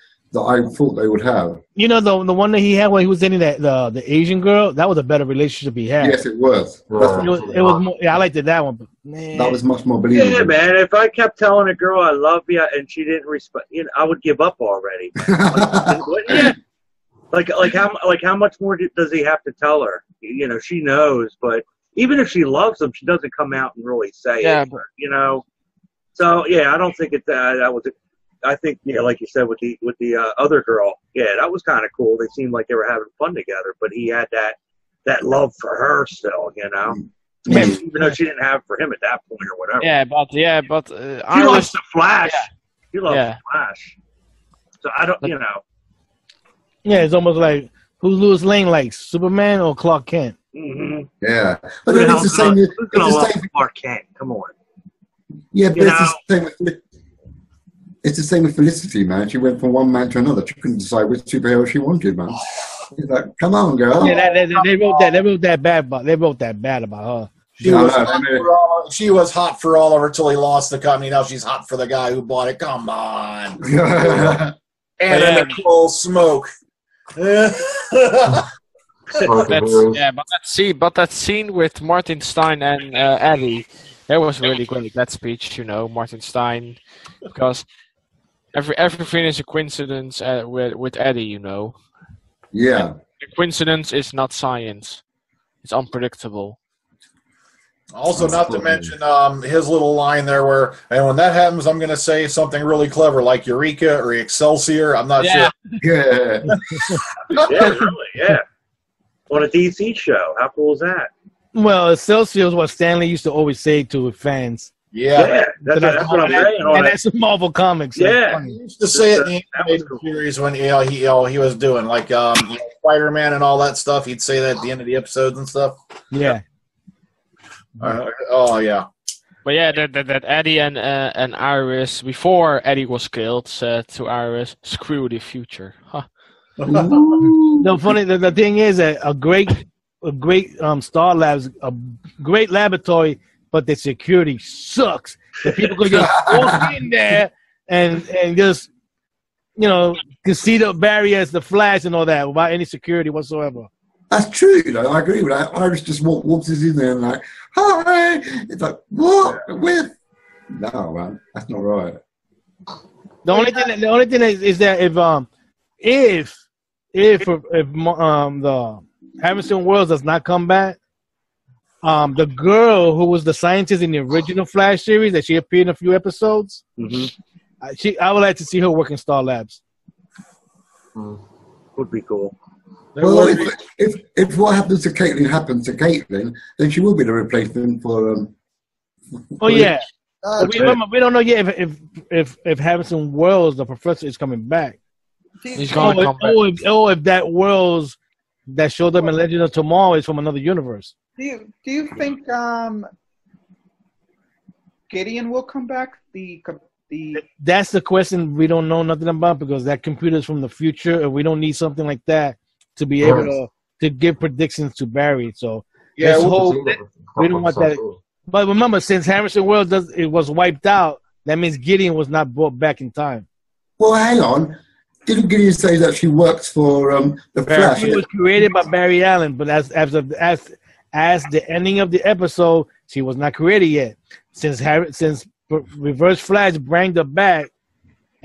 thought they would have. The one that he had when he was dating the Asian girl, that was a better relationship he had. Yes, it was. It was more, I liked that one, but man. That was much more believable. Yeah, man. If I kept telling a girl I love you and she didn't respect, I would give up already. Yeah. Like how much more does he have to tell her? She knows, but even if she loves him, she doesn't come out and really say it. So yeah, I don't think that was. I think like you said with the other girl, yeah, that was kind of cool. They seemed like they were having fun together, but he had that love for her still, Yeah. Even though she didn't have for him at that point or whatever. But she loves the Flash. Yeah. She loves the Flash. So I don't, Yeah, it's almost like who's Lois Lane like, Superman or Clark Kent? Mm-hmm. Yeah, but then it's the same. Who's gonna love Clark Kent? Come on. Yeah, but it's the same with Felicity, man. She went from one man to another. She couldn't decide which superhero she wanted, man. It's like, come on, girl. Yeah, they wrote that bad about her. She was hot for Oliver till he lost the company. Now she's hot for the guy who bought it. Come on. And Nicole Smoke. But that scene with Martin Stein and Eddie, that was really great. That speech, Martin Stein, because everything is a coincidence with Eddie, Yeah. And a coincidence is not science; it's unpredictable. Also, not to mention his little line there where, and when that happens, I'm going to say something really clever like Eureka or Excelsior. I'm not sure. Yeah. Yeah, really, yeah. On a DC show. How cool is that? Well, Excelsior is what Stanley used to always say to fans. Yeah. That's what I'm saying. And that's Marvel Comics. Yeah. He used to say it in the animated series when he was doing like Spider-Man and all that stuff. He'd say that at the end of the episodes and stuff. Yeah. Oh yeah. But yeah, that Eddie and Iris, before Eddie was killed, said to Iris, "Screw the future." Huh. The thing is that a great Star Labs, a great laboratory, but the security sucks. The people could just walk in there and just can see the barrier as the Flash and all that without any security whatsoever. That's true, I agree with that. Iris just walks in there and like, hi! It's like, what? With? No, man, that's not right. The only thing is that if the Harrison Wells does not come back, the girl who was the scientist in the original Flash series that she appeared in a few episodes, I would like to see her work in Star Labs. Would be cool. Well, if what happens to Caitlin, then she will be the replacement for. Oh yeah, we don't know yet if Harrison Wells, the professor, is coming back. He's going to come back. Or if that Wells that showed up in Legend of Tomorrow is from another universe. Do you think Gideon will come back? That's the question we don't know nothing about because that computer is from the future, and we don't need something like that to be able to give predictions to Barry. So yeah, we don't want that. But remember, since Harrison Wells was wiped out, that means Gideon was not brought back in time. Well, hang on. Didn't Gideon say that she works for the Flash? She was created by Barry Allen, but as the ending of the episode, she was not created yet. Since Reverse Flash brought her back,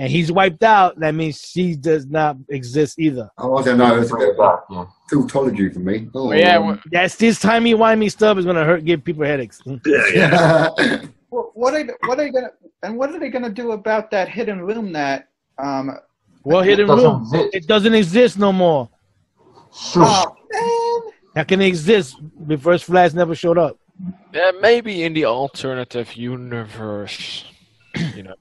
and he's wiped out, that means she does not exist either. Oh, I don't know. It's a bit of tautology for me. Oh, that's this timey-wimey stuff is gonna give people headaches. Yeah. What are they gonna do about that hidden room that Well, hidden doesn't room. exist. It doesn't exist no more. Shush. How can it exist? The first Flash never showed up. Yeah, maybe in the alternative universe. You know,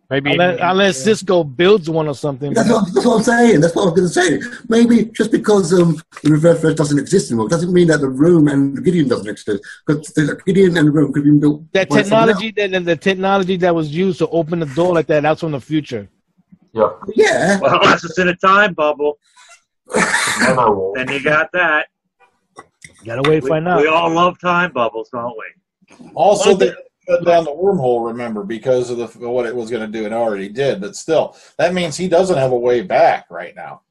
maybe Unless Cisco builds one or something. That's what I'm saying. That's what I was going to say. Maybe just because the reverse flash doesn't exist anymore doesn't mean that the room and Gideon doesn't exist. Because the Gideon and the room could be built. That technology, the technology that was used to open the door like that's from the future. Yep. Yeah. Well, unless it's in a time bubble, then you got that. You gotta wait to find out. We all love time bubbles, don't we? Also, they shut down the wormhole, remember, because of what it was going to do, and already did. But still, that means he doesn't have a way back right now.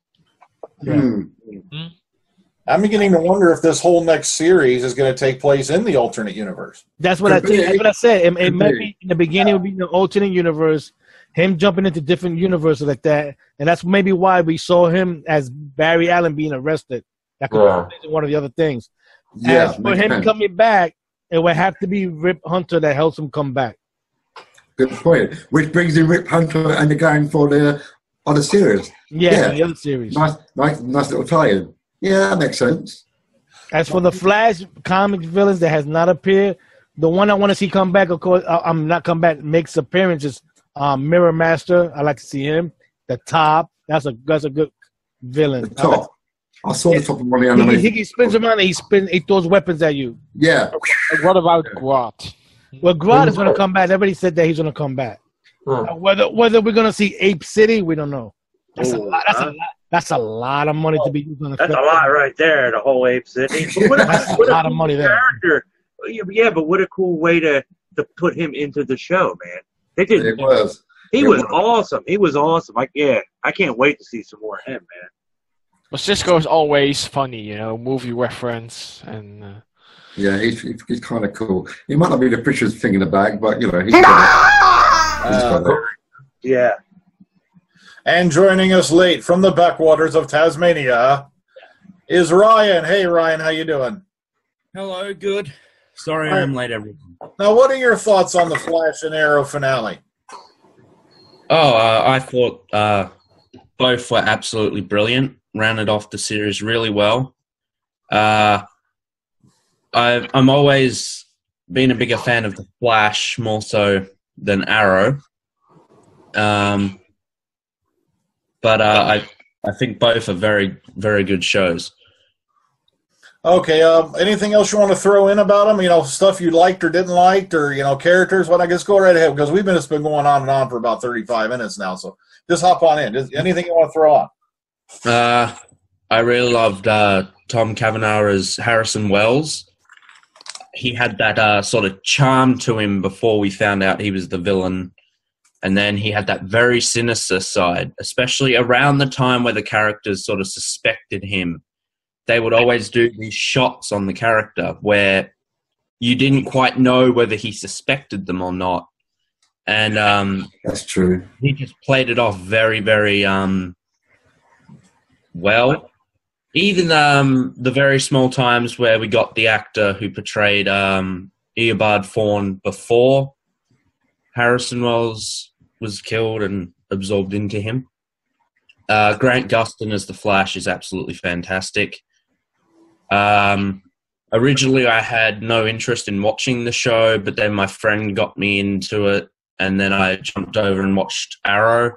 I'm beginning to wonder if this whole next series is going to take place in the alternate universe. That's what that's what I said. It might be in the beginning. It would be in the alternate universe. Him jumping into different universes like that, and that's maybe why we saw him as Barry Allen being arrested. That could be one of the other things. Yeah, as for him coming back, it would have to be Rip Hunter that helps him come back. Good point. Which brings in Rip Hunter and the gang for the other series. Yeah, the other series. Nice little tie-in. Yeah, that makes sense. As for the Flash comic villains that has not appeared, the one I want to see come back, of course, makes appearances. Mirror Master, I like to see him. The Top, that's a good villain. The Top. I saw the Top of one of the animations. He spins around and he throws weapons at you. Yeah. What about Groot? Well, Groot is going to come back. Everybody said that he's going to come back. Whether we're going to see Ape City, we don't know. That's a lot. That's a lot of money to be used on a That's a lot right there, the whole Ape City. That's a lot of money there. Yeah, but what a cool way to put him into the show, man. They did. It was. He was awesome. He was awesome. I can't wait to see some more of him, man. Well, Cisco's always funny, you know, movie reference and. Yeah, he's kind of cool. He might not be the prettiest thing in the bag, but you know, he's yeah. And joining us late from the backwaters of Tasmania is Ryan. Hey, Ryan, how you doing? Hello, good. Sorry I'm late, everyone. Now, what are your thoughts on the Flash and Arrow finale? I thought both were absolutely brilliant. Rounded off the series really well. I'm always been a bigger fan of the Flash more so than Arrow. But I think both are very, very good shows. Okay, anything else you want to throw in about them? You know, stuff you liked or didn't like, or, you know, characters? Well, I guess go right ahead, because we've been going on and on for about 35 minutes now, so just hop on in. Anything you want to throw on? I really loved Tom Cavanagh as Harrison Wells. He had that sort of charm to him before we found out he was the villain. And then he had that very sinister side, especially around the time where the characters sort of suspected him. They would always do these shots on the character where you didn't quite know whether he suspected them or not. And that's true. He just played it off very, very well. Even the very small times where we got the actor who portrayed Eobard Thawne before Harrison Wells was killed and absorbed into him. Grant Gustin as the Flash is absolutely fantastic. Originally, I had no interest in watching the show, but then my friend got me into it, and then I jumped over and watched Arrow,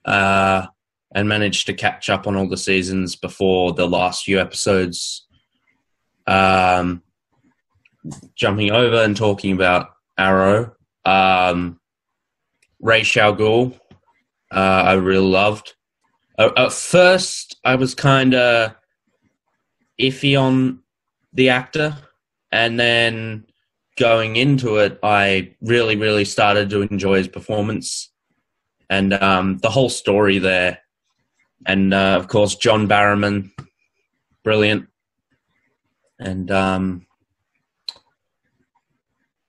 and managed to catch up on all the seasons before the last few episodes. Jumping over and talking about Arrow, Ra's al Ghul, I really loved. At first, I was kind of iffy on the actor, and then going into it, I really, really started to enjoy his performance and the whole story there. And, of course, John Barrowman, brilliant. And,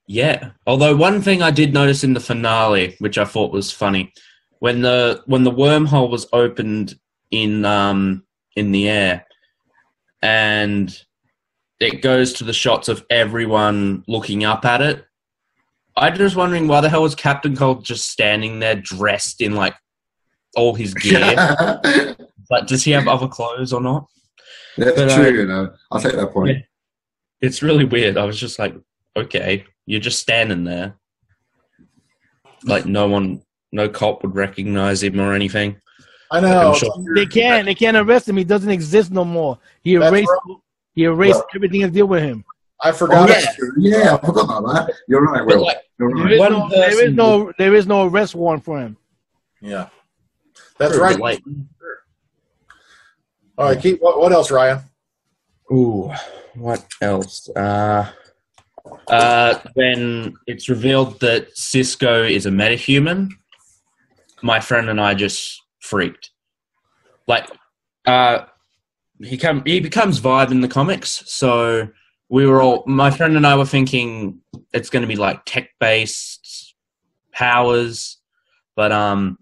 yeah. Although one thing I did notice in the finale, which I thought was funny, when the wormhole was opened in the air, and it goes to the shots of everyone looking up at it, I'm just wondering why the hell was Captain Cold just standing there dressed in like all his gear. But does he have other clothes or not? That's true, I'll take that point. Yeah, it's really weird. I was just like, okay, you're just standing there. Like no cop would recognize him or anything. I know. Like, They can't arrest him. He doesn't exist no more. He erased everything to deal with him. I forgot. Yeah, I forgot about that. You're right, Will. You're right. There is no arrest warrant for him. Yeah, that's right. All right, Keith. What else, Ryan? Ooh, what else? When it's revealed that Cisco is a metahuman, my friend and I just freaked. Like, he becomes Vibe in the comics, so my friend and I were thinking it's going to be like tech-based powers, but I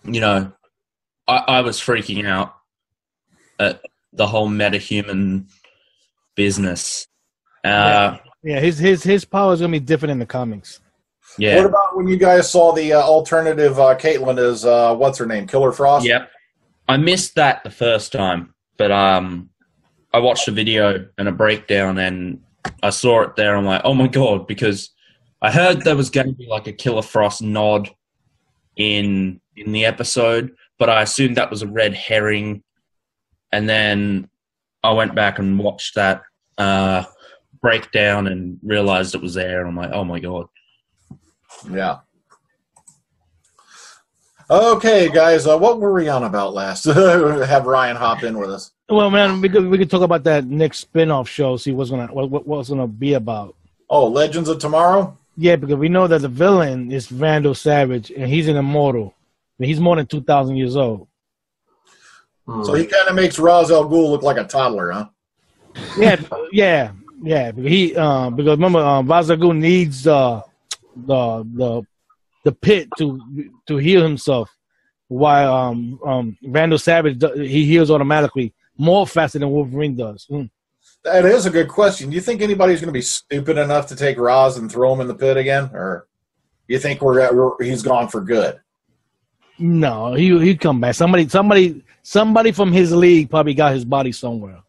was freaking out at the whole metahuman business. His power is going to be different in the comics. Yeah. What about when you guys saw the alternative Caitlyn as what's her name, Killer Frost? Yep. I missed that the first time, but I watched a video and a breakdown, and I saw it there. I'm like, oh my god, because I heard there was going to be like a Killer Frost nod in the episode, but I assumed that was a red herring, and then I went back and watched that breakdown and realized it was there, and I'm like, oh my god. Yeah. Okay, guys, what were we on about last? Have Ryan hop in with us. Well, man, we could talk about that next spin-off show. See what's gonna be about. Oh, Legends of Tomorrow. Yeah, because we know that the villain is Vandal Savage, and he's an immortal. I mean, he's more than 2,000 years old. So he kind of makes Ra's al Ghul look like a toddler, huh? Yeah. Because remember, Ra's al Ghul needs the pit to heal himself, while Vandal Savage he heals automatically more faster than Wolverine does. That is a good question. Do you think anybody's going to be stupid enough to take Ra's and throw him in the pit again, or you think he's gone for good? No, he'd come back. Somebody from his league probably got his body somewhere.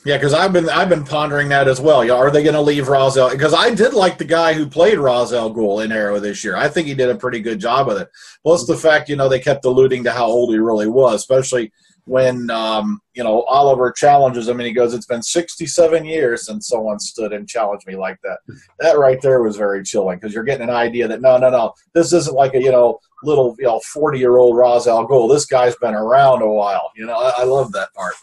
Yeah, because I've been pondering that as well. Yeah, are they going to leave Ra's al? Because I did like the guy who played Ra's al Ghul in Arrow this year. I think he did a pretty good job with it. Plus the fact, they kept alluding to how old he really was, especially when Oliver challenges him and he goes, "It's been 67 years since someone stood and challenged me like that." That right there was very chilling, because you're getting an idea that no, this isn't like a little 40-year-old Ra's al Ghul. This guy's been around a while. I love that part.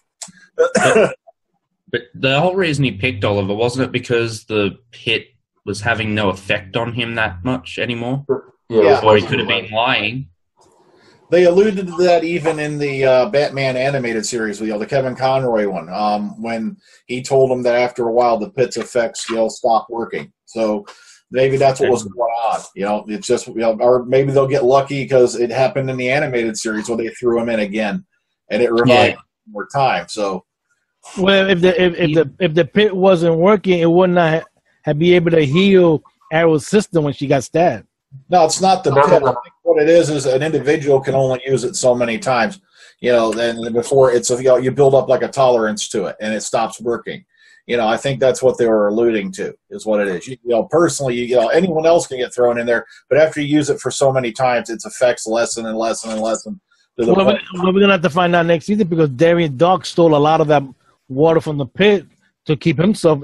But the whole reason he picked Oliver, wasn't it because the pit was having no effect on him that much anymore? Yeah. Or he could have been lying. They alluded to that even in the Batman animated series, the Kevin Conroy one, when he told him that after a while the pit's effects stopped working. So maybe that's what was going on. It's just or maybe they'll get lucky because it happened in the animated series where they threw him in again and it revived more time. So. Well, if the pit wasn't working, it would not have be able to heal Arrow's system when she got stabbed. No, it's not the pit. I think what it is an individual can only use it so many times. Then before it's you build up like a tolerance to it, and it stops working. I think that's what they were alluding to, is what it is. Personally, anyone else can get thrown in there, but after you use it for so many times, its effects lessen and lessen and lessen. We're gonna have to find out next season, because Darien Dark stole a lot of that water from the pit to keep himself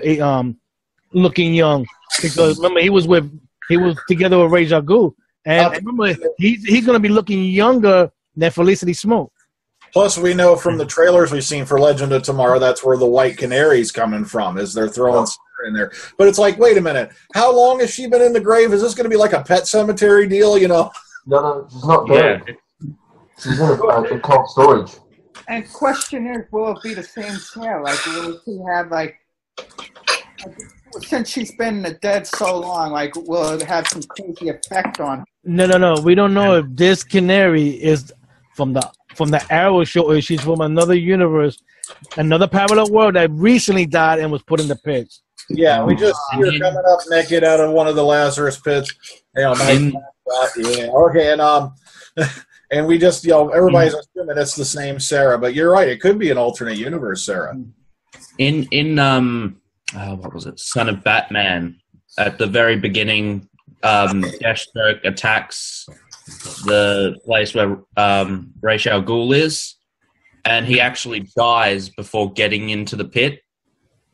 looking young, because remember he was together with Ra's al Ghul, and remember he's going to be looking younger than Felicity Smoke. Plus, we know from the trailers we've seen for Legend of Tomorrow, that's where the White Canary's coming from, is they're throwing in there. But it's like, wait a minute, how long has she been in the grave? Is this going to be like a Pet Cemetery deal? No, she's not dead. Yeah. She's in a cold storage. And question is, will it be the same scale? Like, will she have, since she's been dead so long, will it have some crazy effect on her? No. We don't know if this Canary is from the Arrow show, or she's from another universe, another parallel world that recently died and was put in the pits. Yeah, we just see her coming up naked out of one of the Lazarus pits. Okay, And we just, everybody's assuming it's the same Sarah, but you're right. It could be an alternate universe Sarah. In what was it? Son of Batman. At the very beginning, Deathstroke attacks the place where Ra's al Ghul is, and he actually dies before getting into the pit.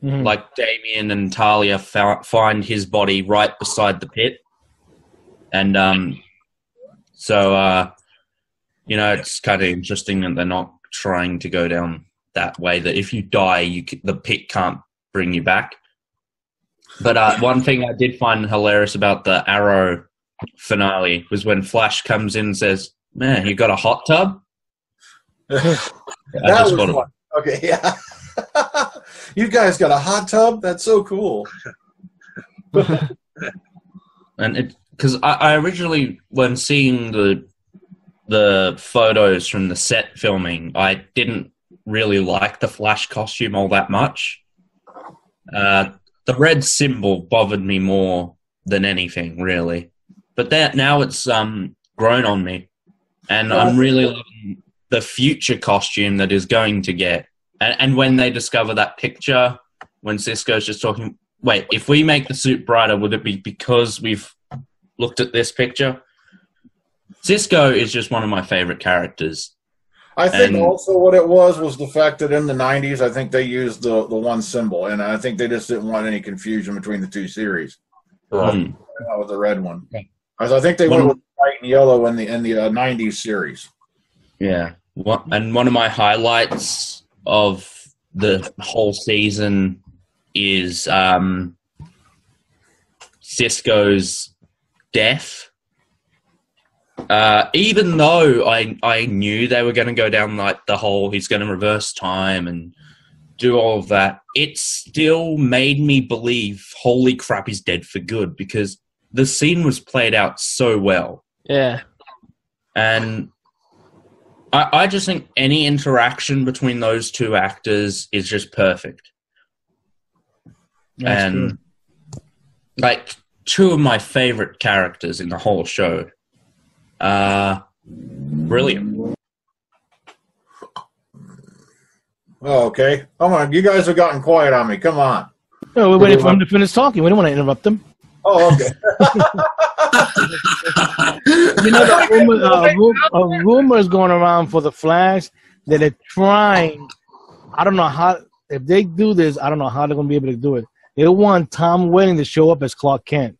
Mm-hmm. Like Damien and Talia find his body right beside the pit, and it's kind of interesting that they're not trying to go down that way. That if you die, the pit can't bring you back. But one thing I did find hilarious about the Arrow finale was when Flash comes in and says, "Man, you got a hot tub?" That was fun. Okay, yeah. You guys got a hot tub? That's so cool. And because I originally, when seeing the photos from the set filming, I didn't really like the Flash costume all that much. The red symbol bothered me more than anything, really. But now it's grown on me, and I'm really loving the future costume that is going to get. And when they discover that picture, when Cisco's just talking, wait, if we make the suit brighter, would it be because we've looked at this picture? Cisco is just one of my favorite characters. I think also what it was the fact that in the 90s, I think they used the one symbol, and I think they just didn't want any confusion between the two series. That was the red one. I think they went with white and yellow in the 90s series. Yeah. And one of my highlights of the whole season is Cisco's death. Even though I knew they were going to go down like the whole he's going to reverse time and do all of that, it still made me believe, holy crap, he's dead for good, because the scene was played out so well. Yeah. And I just think any interaction between those two actors is just perfect. That's and good. Like two of my favorite characters in the whole show. Brilliant. Oh, okay. Come on, you guys have gotten quiet on me. Come on. No, we're waiting for him to finish talking. We don't want to interrupt him. Oh, okay. A rumor is going around for the Flash that they're trying. I don't know how. If they do this, I don't know how they're going to be able to do it. They want Tom Welling to show up as Clark Kent.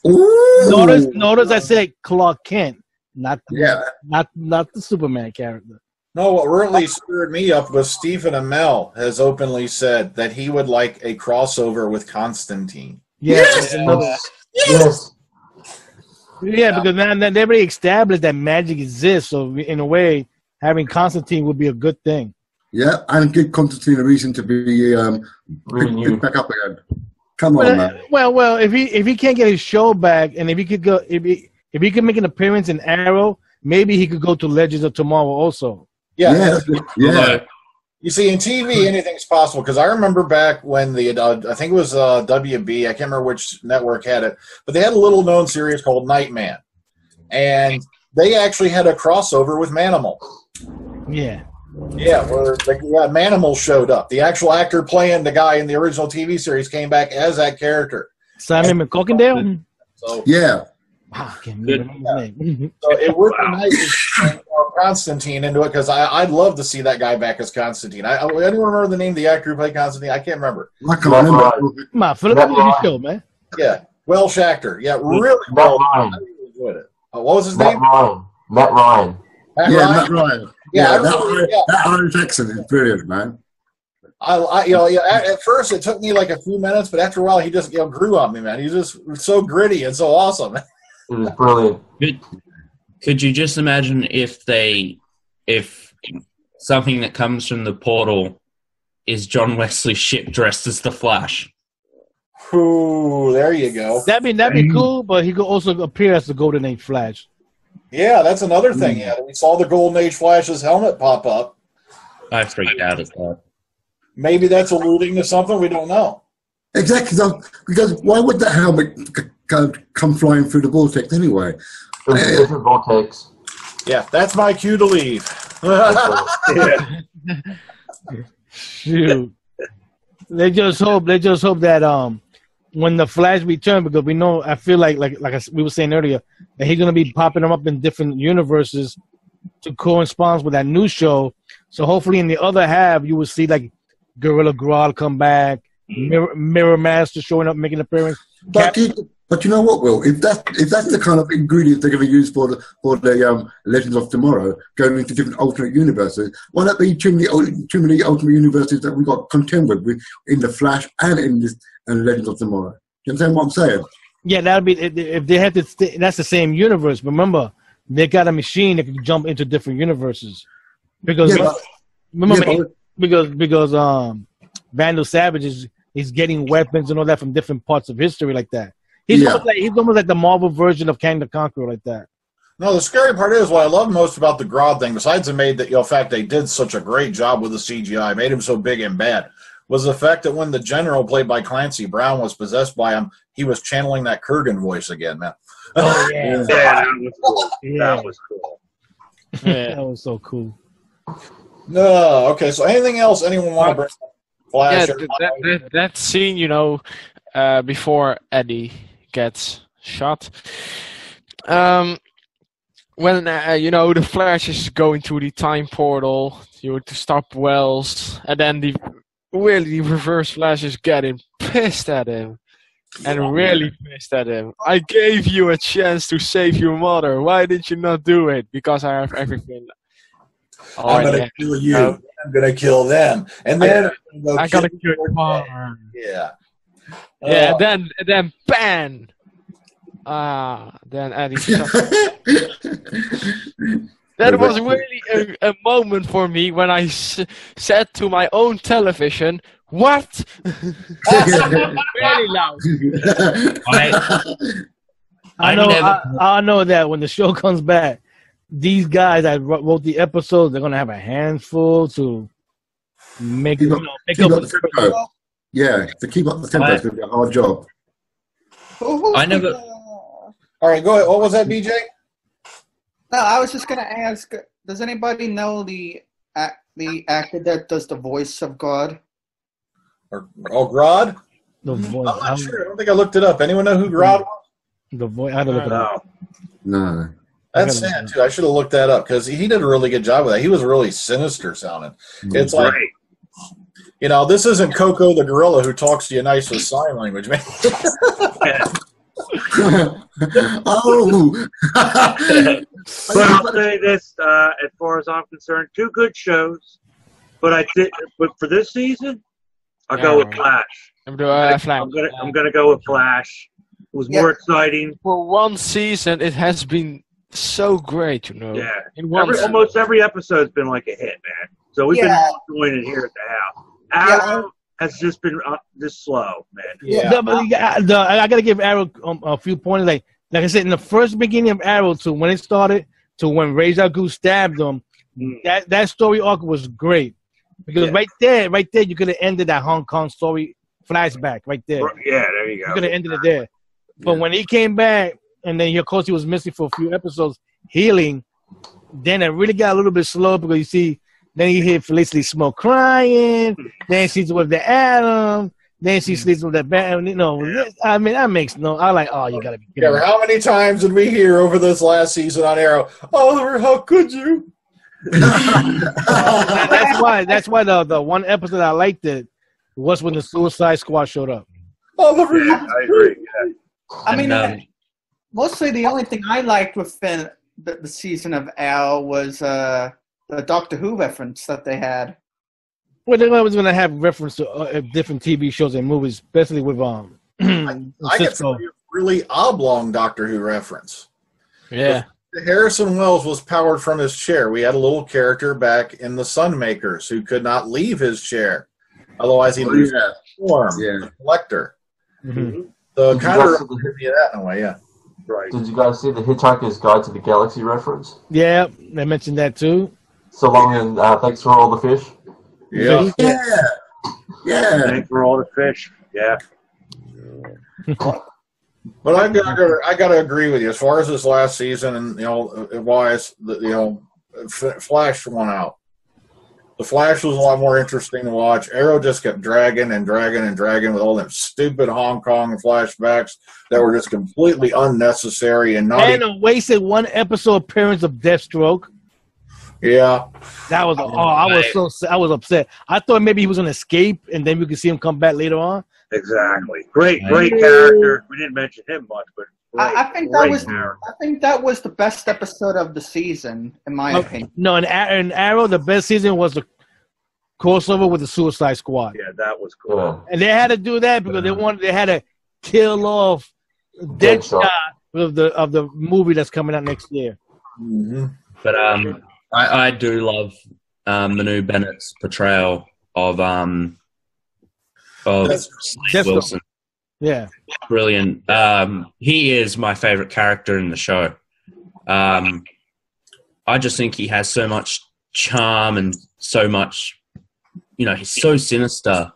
Ooh. Notice I said Clark Kent, not the Superman character. No, what really stirred me up was Stephen Amell has openly said that he would like a crossover with Constantine. Yes. Yes. Yeah, because now they already established that magic exists. So in a way, having Constantine would be a good thing. Yeah, and give Constantine a reason to be picked back up again. Come on, man. Well, if he can't get his show back, and if he could go, if he could make an appearance in Arrow, maybe he could go to Legends of Tomorrow also. Yeah. You see, in TV, anything's possible. Because I remember back when I think it was WB, I can't remember which network had it, but they had a little-known series called Nightman. And they actually had a crossover with Manimal. Yeah. Yeah, where Manimal showed up. The actual actor playing the guy in the original TV series came back as that character. Simon McCorkindale? So, yeah. Wow, I can't remember his name. So it would be nice to Constantine into it, because I'd love to see that guy back as Constantine. Anyone remember the name of the actor who played Constantine? I can't remember. I can't remember. Come on, Philip, what was your show, man? Yeah, Welsh actor. Yeah, really well. I really enjoyed it. What was his name? Matt Ryan. Matt Ryan. Yeah, that Irish accent is brilliant, man. At first it took me like a few minutes, but after a while he just grew on me, man. He's just so gritty and so awesome. It was brilliant. Could you just imagine if something that comes from the portal is John Wesley's ship dressed as the Flash? Ooh, there you go. That'd be cool, but he could also appear as the Golden Age Flash. Yeah, that's another thing. Yeah, we saw the Golden Age Flash's helmet pop up. I freaked out at that. Maybe that's alluding to something we don't know. Exactly, because why would that helmet come flying through the vortex anyway? Different vortex. Yeah, that's my cue to leave. Shoot. They just hope that when the Flash return, because we know, I feel like we were saying earlier, that he's gonna be popping them up in different universes to correspond with that new show. So hopefully in the other half you will see like Gorilla Grodd come back, Mirror Master showing up, making an appearance. But you know what, Will? If that's the kind of ingredient they're going to use for the Legends of Tomorrow, going into different alternate universes, why not be too many alternate universes that we got contend with in the Flash and in this and Legends of Tomorrow? You understand what I'm saying? Yeah, that'll be if they had to. That's the same universe. Remember, they got a machine that can jump into different universes because because Vandal Savage is getting weapons and all that from different parts of history like that. He's almost like the Marvel version of Kang the Conqueror, like that. No, the scary part is what I love most about the Grodd thing, besides the fact they did such a great job with the CGI, made him so big and bad, was the fact that when the General, played by Clancy Brown, was possessed by him, he was channeling that Kurgan voice again, man. Oh, yeah. That was cool. Yeah. That was cool. Yeah. That was so cool. No, okay, so anything else anyone want to bring up? Flash? Yeah, that scene, before Eddie gets shot. When the Flash is going through the time portal, to stop Wells, and then the Reverse Flash is getting pissed at him, and really pissed at him. I gave you a chance to save your mother. Why did you not do it? Because I have everything. I'm gonna kill you. I'm gonna kill them, and then I gotta kill your mother. Yeah. Yeah, then bang! Then Eddie shot. That was really a moment for me when I said to my own television, "What?" Really loud. I know that when the show comes back, these guys that wrote the episodes, they're gonna have a handful to make up the Yeah, to keep up the tempo is going to be a hard job. I never. All right, go ahead. What was that, BJ? No, I was just going to ask, does anybody know the actor that does the voice of God? Grodd? The voice. I'm not sure. I don't think I looked it up. Anyone know who Grodd was? The voice. I had to look it up. No. That's sad, too. I should have looked that up because he did a really good job with that. He was really sinister sounding. It's like... this isn't Coco the gorilla who talks to you nice with sign language, man. Oh! But I'll say this, as far as I'm concerned, 2 good shows. But for this season, I'll go with Flash. I'm gonna go with Flash. It was more exciting. For one season, it has been so great, Yeah. Almost every episode's been like a hit, man. So we've been enjoying it here at the house. Arrow has just been just slow, man. Yeah. I got to give Arrow a few points. Like I said, in the first beginning of Arrow to when it started to when Ra's al Ghul stabbed him, that story arc was great. Because right there, you could have ended that Hong Kong story flashback right there. Yeah, there you go. You could have ended it there. But when he came back, and then of course he was missing for a few episodes, healing, then it really got a little bit slow because you see, then you hear Felicity Smoke crying, then she's with the Atom, then she sleeps with the band. I mean, that makes you gotta be kidding me. How many times did we hear over this last season on Arrow, Oliver, how could you? That's why the one episode I liked it was when the Suicide Squad showed up. Oliver, I agree. Yeah. I mean, mostly the only thing I liked within the season of Arrow was the Doctor Who reference that they had. Well, they're always going to have reference to different TV shows and movies, especially with I get a really oblong Doctor Who reference. Yeah. Harrison Wells was powered from his chair. We had a little character back in the Sunmakers who could not leave his chair. Otherwise, he'd lose his form, the collector. Mm-hmm. So it kind of reminded me of that in a way, yeah. Right. Did you guys see the Hitchhiker's Guide to the Galaxy reference? Yeah, they mentioned that too. So long and thanks for all the fish. Yeah. Yeah. Thanks for all the fish. Yeah. But I got to agree with you as far as this last season, and why Flash won out. The Flash was a lot more interesting to watch. Arrow just kept dragging and dragging and dragging with all them stupid Hong Kong flashbacks that were just completely unnecessary and not. And a wasted one episode appearance of Deathstroke. Yeah, that was. I was upset. I thought maybe he was going to escape, and then we could see him come back later on. Exactly. Great character. We didn't mention him much, but I think that was the best episode of the season, in my opinion. No, in Arrow, the best season was the crossover with the Suicide Squad. Yeah, that was cool. And they had to do that because they had to kill off Deadshot of the movie that's coming out next year. Mm-hmm. But I do love Manu Bennett's portrayal of Slade Wilson. Yeah, brilliant. He is my favorite character in the show. I just think he has so much charm and so much, he's so sinister.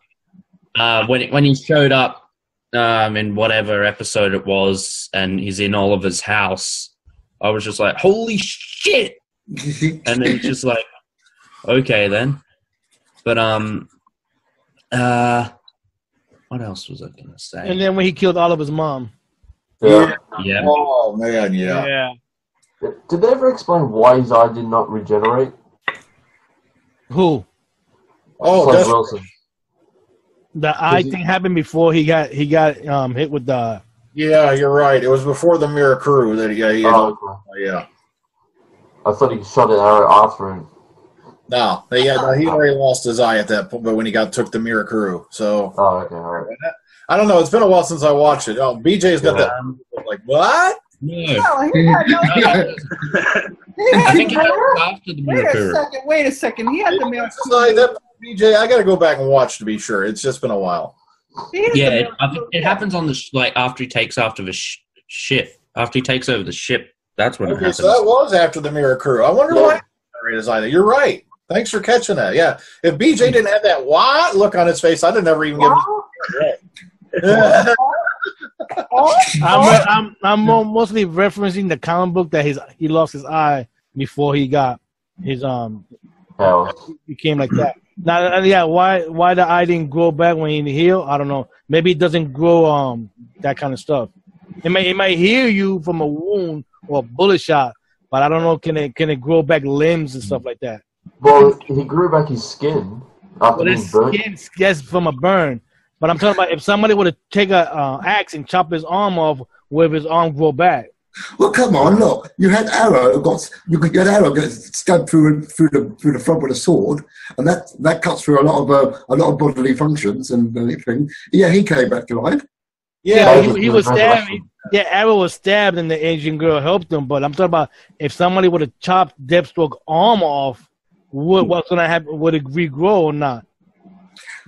When he showed up in whatever episode it was, and he's in Oliver's house, I was just like, "Holy shit!" And then just like, okay then. But what else was I gonna say? And then when he killed Oliver's mom. Yeah. Oh man, yeah. Did they ever explain why his eye did not regenerate? Who? Oh, Slade Wilson. The eye thing happened before he got hit with the. Yeah, you're right. It was before the Mirror Crew that yeah. I thought he shot an arrow after him. No, he already lost his eye at that point, but when he took the Mirror Crew. So. Oh, okay, all right. I don't know. It's been a while since I watched it. Oh, BJ's got that. Like what? No, he had no. I think it was after the Mirror Crew. Wait a second. He had the Mirror Crew. BJ, I got to go back and watch to be sure. It's just been a while. Yeah, it happens on the after he takes after the ship. After he takes over the ship, that's when it happens. So that was after the Mirror Crew. I wonder why. You're right. Thanks for catching that. Yeah, if BJ didn't have that what look on his face, I'd have never even given it. I'm mostly referencing the comic book that he lost his eye before he got his became like that. Now, yeah, why the eye didn't grow back when he healed? I don't know. Maybe it doesn't grow that kind of stuff. It might heal you from a wound or a bullet shot, but I don't know. Can it grow back limbs and stuff like that? Well, he grew back his skin after being burnt. Yes, from a burn. But I'm talking about if somebody were to take a axe and chop his arm off, will his arm grow back? Well, come on, look. You had Arrow get stabbed through the front with a sword, and that cuts through a lot of bodily functions and everything. Yeah, he came back to life. Yeah, he was stabbed. Yeah, Arrow was stabbed, and the Asian girl helped him. But I'm talking about if somebody would have chopped Deathstroke's arm off, what's going to happen? Would it regrow or not?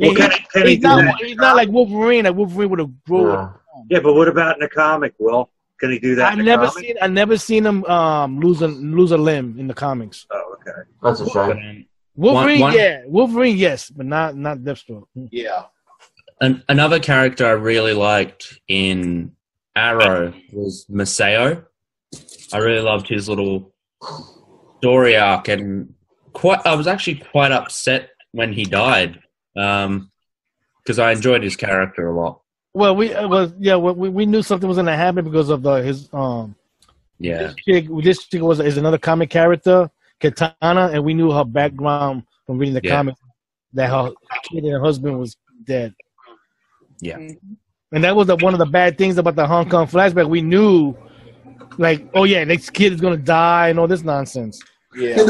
Well, he's not like Wolverine. Like Wolverine would have grown. Yeah, but what about in the comic, Will? Can he do that? I never seen him lose a limb in the comics. Oh, okay. That's a shame. Wolverine, Wolverine, yes, but not Deathstroke. Yeah. Another character I really liked in Arrow was Maceo. I really loved his little story arc, and I was actually quite upset when he died because I enjoyed his character a lot. Well, we knew something was going to happen because of his This chick is another comic character, Katana, and we knew her background from reading the comics that her kid and her husband was dead. Yeah, and that was one of the bad things about the Hong Kong flashback. We knew, like, oh yeah, this kid is going to die and all this nonsense. Yeah,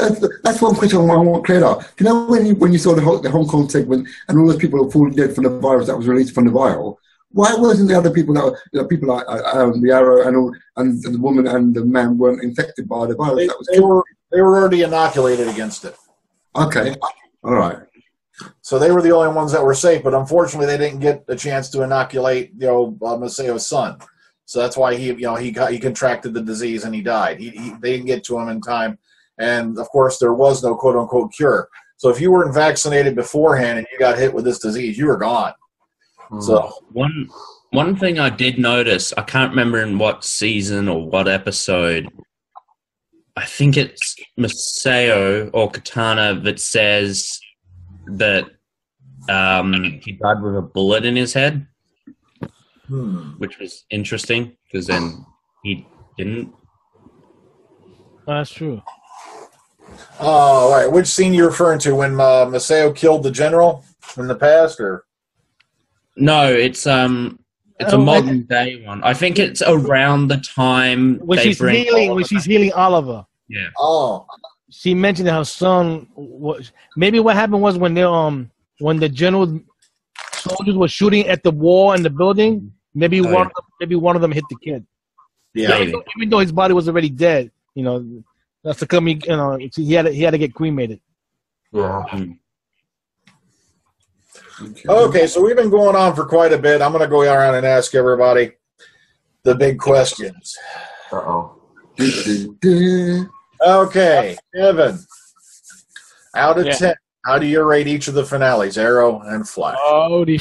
that's one question I want cleared up. You know when you saw the Hong Kong segment and all those people were falling dead from the virus that was released from the vial? Why wasn't the other people people like the Arrow and the woman and the man weren't infected by the virus? They were already inoculated against it. Okay, all right. So they were the only ones that were safe, but unfortunately they didn't get a chance to inoculate Maceo's son. So that's why he contracted the disease and he died. They didn't get to him in time, and of course there was no quote unquote cure. So if you weren't vaccinated beforehand and you got hit with this disease, you were gone. So One thing I did notice, I can't remember in what season or what episode, I think it's Masao or Katana that says that he died with a bullet in his head, which was interesting because then he didn't. That's true. Oh, all right. Which scene you referring to? When Masao killed the general in the past, or? No, it's a modern day one. I think it's around the time when she's healing Oliver. Yeah. Oh. She mentioned that her son was maybe what happened was when the general soldiers were shooting at the wall in the building. Maybe one of them hit the kid. Yeah. Even though his body was already dead, that's the coming. He had to get cremated. Yeah. Okay, so we've been going on for quite a bit. I'm going to go around and ask everybody the big questions. Uh-oh. Okay, Kevin. Out of 10, how do you rate each of the finales, Arrow and Flash? Oh, the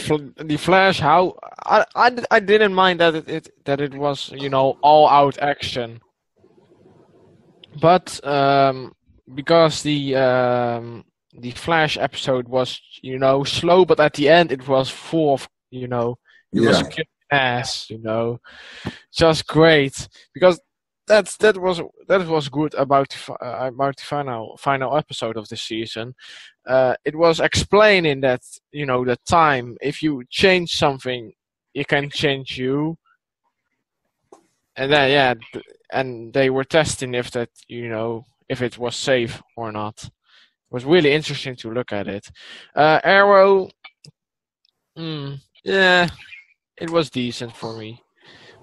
Flash. How I didn't mind that it was all out action, but because the Flash episode was slow, but at the end it was full of it was kick ass, just great because that was good about the final episode of the season. It was explaining that the time, if you change something, it can change you, and then and they were testing if that if it was safe or not. It was really interesting to look at it. Arrow, it was decent for me.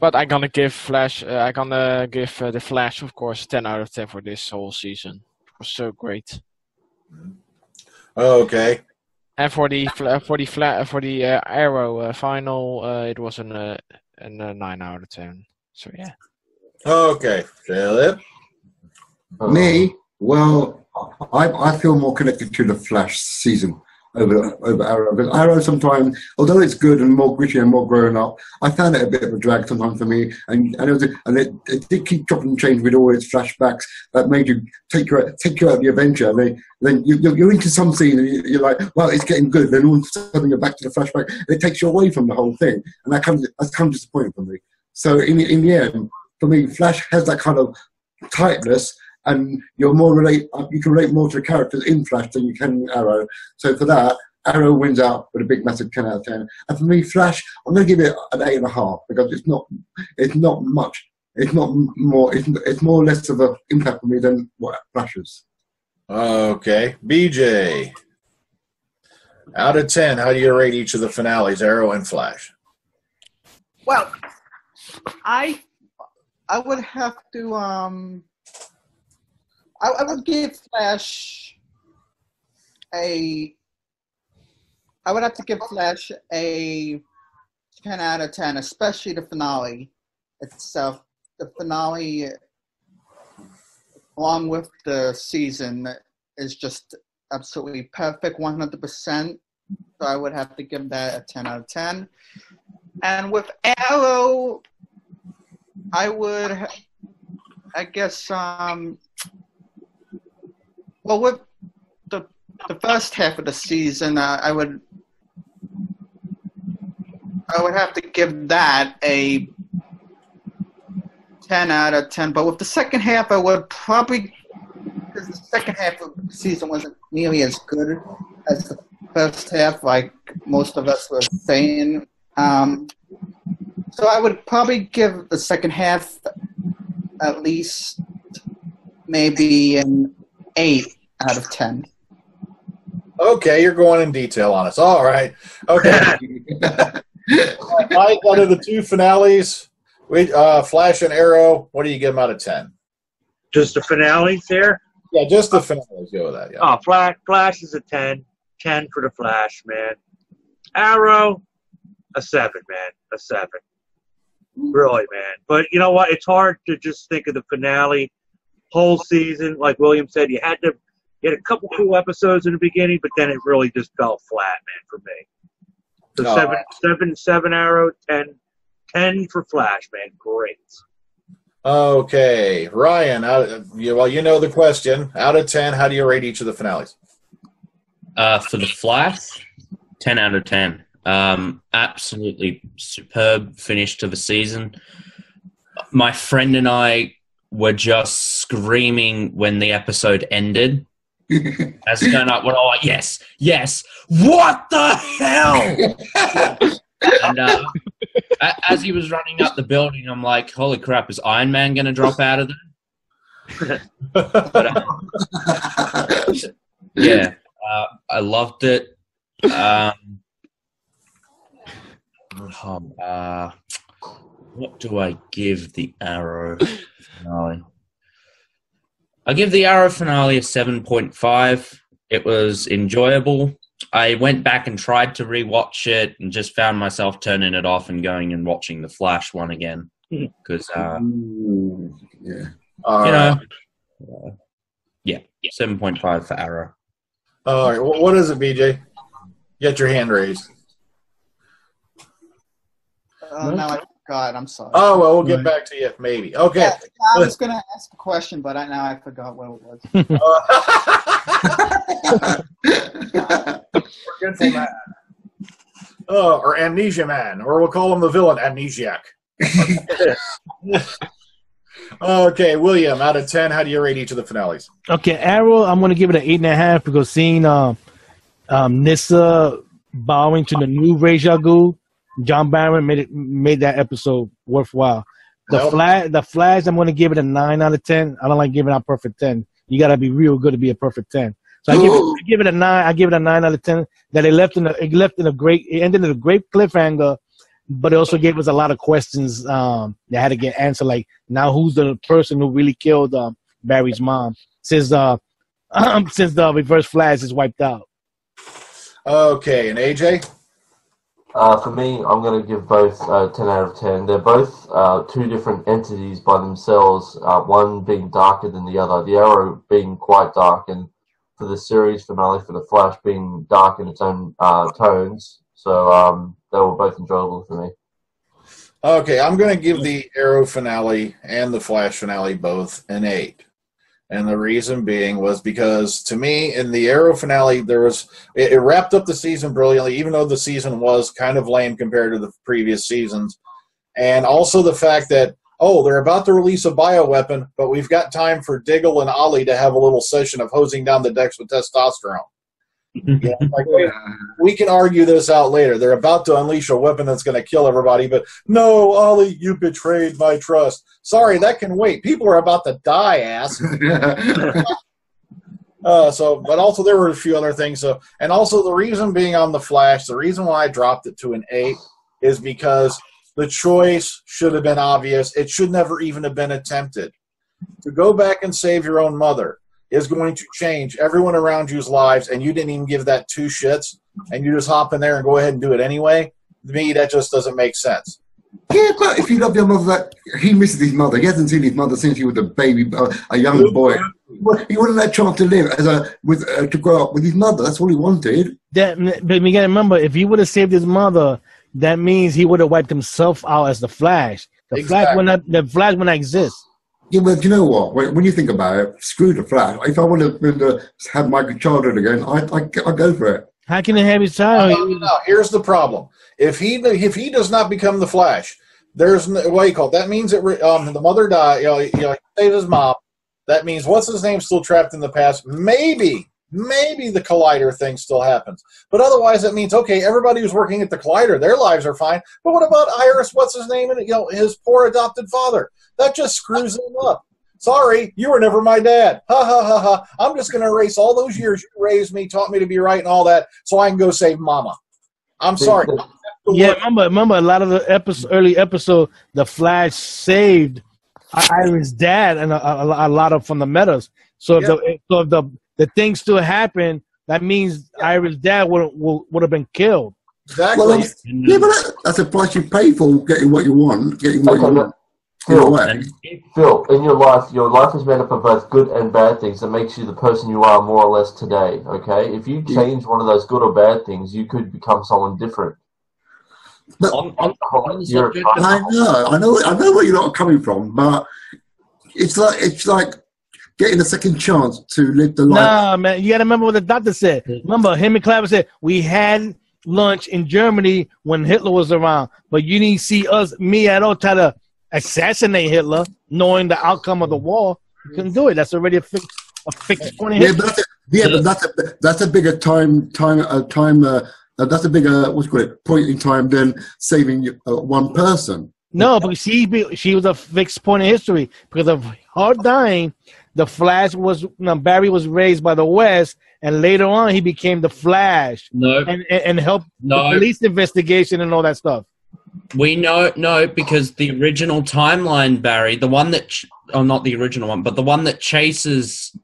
But I'm gonna give the Flash, of course, 10 out of 10 for this whole season. It was so great. Okay. And for the Arrow final, it was a 9 out of 10. So yeah. Okay, Philip. Me? Well, I feel more connected to the Flash season over Arrow. Because Arrow sometimes, although it's good and more gritty and more grown up, I found it a bit of a drag sometimes for me. And it did keep chopping and changing with all its flashbacks that made you take you out of the adventure. And then you're into some scene and you're like, well, it's getting good. Then all of a sudden you're back to the flashback. And it takes you away from the whole thing, and that's kind of disappointing for me. So in the end, for me, Flash has that kind of tightness. And you can relate more to the characters in Flash than you can in Arrow. So for that, Arrow wins out with a big massive 10 out of 10. And for me, Flash, I'm going to give it an 8.5 because it's not much. It's not more. It's more or less of an impact for me than what Flash is. Okay, BJ. Out of 10, how do you rate each of the finales, Arrow and Flash? Well, I would have to I would give Flash I would have to give Flash a 10 out of 10, especially the finale itself. The finale, along with the season, is just absolutely perfect, 100%. So I would have to give that a 10 out of 10. And with Arrow, I guess, well, with the first half of the season, I would have to give that a 10 out of 10. But with the second half, I would probably, because the second half of the season wasn't nearly as good as the first half, like most of us were saying. So I would probably give the second half at least maybe an 8 out of 10. Okay, you're going in detail on us. All right. Okay. Mike, out of the two finales, Flash and Arrow, what do you give them out of 10? Just the finales there? Yeah, just the finales. Go with that. Yeah. Oh, Flash is a 10. 10 for the Flash, man. Arrow, a 7, man. A 7. Really, man. But you know what? It's hard to just think of the finale whole season. Like William said, you had a couple cool episodes in the beginning, but then it really just fell flat, man, for me. So 7 Arrow, 10 for Flash, man. Great. Okay, Ryan. Well, you know the question. Out of 10, how do you rate each of the finales? For the Flash, 10 out of 10. Absolutely superb finish to the season. My friend and I were just screaming when the episode ended. As going up, we're all like, yes, what the hell? And as he was running up the building, I'm like, holy crap, is Iron Man going to drop out of there? But, yeah, I loved it. What do I give the Arrow finale? I give the Arrow finale a 7.5. It was enjoyable. I went back and tried to rewatch it and just found myself turning it off and going and watching the Flash one again. Because, yeah. Yeah, 7.5 for Arrow. All right, what is it, BJ? Get your hand raised. Now I forgot. I'm sorry. Oh, well, we'll get back to you, maybe. Okay. Yeah, I was going to ask a question, but now I forgot what it was. Forgetful Man. Or Amnesia Man, or we'll call him the villain, Amnesiac. Okay, William, out of 10, how do you rate each of the finales? Okay, Arrow, I'm going to give it an 8.5 because seeing Nyssa bowing to the new Ra's al Ghul, John Barron made that episode worthwhile. The Flash, I'm going to give it a 9 out of 10. I don't like giving out perfect 10. You got to be real good to be a perfect 10. So I give it a 9. I give it a 9 out of 10. That it ended in a great cliffhanger, but it also gave us a lot of questions that had to get answered. Like, now who's the person who really killed Barry's mom? Since the Reverse Flash is wiped out. Okay, and AJ? For me, I'm going to give both 10 out of 10. They're both two different entities by themselves, one being darker than the other. The Arrow being quite dark, and for the series finale, for the Flash being dark in its own tones. So they were both enjoyable for me. Okay, I'm going to give the Arrow finale and the Flash finale both an 8. And the reason being was because, to me, in the Arrow finale, it wrapped up the season brilliantly, even though the season was kind of lame compared to the previous seasons. And also the fact that, they're about to release a bioweapon, but we've got time for Diggle and Ollie to have a little session of hosing down the decks with testosterone. We can argue this out later. They're about to unleash a weapon that's going to kill everybody, but no, Ollie, you betrayed my trust. Sorry, that can wait. People are about to die, ass. But also there were a few other things. And also the reason being on the Flash, the reason why I dropped it to an 8 is because the choice should have been obvious. It should never even have been attempted. To go back and save your own mother is going to change everyone around you's lives, and you didn't even give that 2 shits, and you just hop in there and go ahead and do it anyway. To me, that just doesn't make sense. Yeah, but if you love your mother, he misses his mother. He hasn't seen his mother since he was a baby, a young boy. He wanted that chance to live to grow up with his mother. That's all he wanted. But you gotta remember, if he would have saved his mother, that means he would have wiped himself out as the Flash. The Flash would not exist. Yeah, but you know what? When you think about it, screw the Flash. If I want to have my childhood again, I go for it. How can he have his child? No. Here's the problem. If he does not become the Flash, there's what you call it. That means that the mother died. He saved his mom. That means what's his name still trapped in the past. Maybe the Collider thing still happens. But otherwise, that means everybody who's working at the Collider, their lives are fine. But what about Iris? What's his name? And his poor adopted father. That just screws him up. Sorry, you were never my dad. Ha ha ha ha. I'm just going to erase all those years you raised me, taught me to be right, and all that, so I can go save Mama. I'm sorry. Yeah, remember a lot of the early episode, the Flash saved Iris' dad and a lot of from the metas. So if the thing still happened, that means Iris' dad would have been killed. Exactly. Well, but that's a price you pay for getting what you want. Phil, in your life is made up of both good and bad things that makes you the person you are more or less today, okay? If you change one of those good or bad things, you could become someone different. But On the subject of- I know where you're not coming from, but it's like getting a second chance to live the life. Nah, man, you got to remember what the doctor said. Remember, him and Clapper said we had lunch in Germany when Hitler was around, but you didn't see me at all try to assassinate Hitler, knowing the outcome of the war. You couldn't do it. That's already a fixed point. But that's a bigger time. That's a bigger point in time than saving one person. No, because she was a fixed point in history because of her dying. The Flash Barry was raised by the West, and later on he became the Flash. No, and helped the police investigation and all that stuff. We know because the original timeline, Barry, the one that not the original one, but the one that chases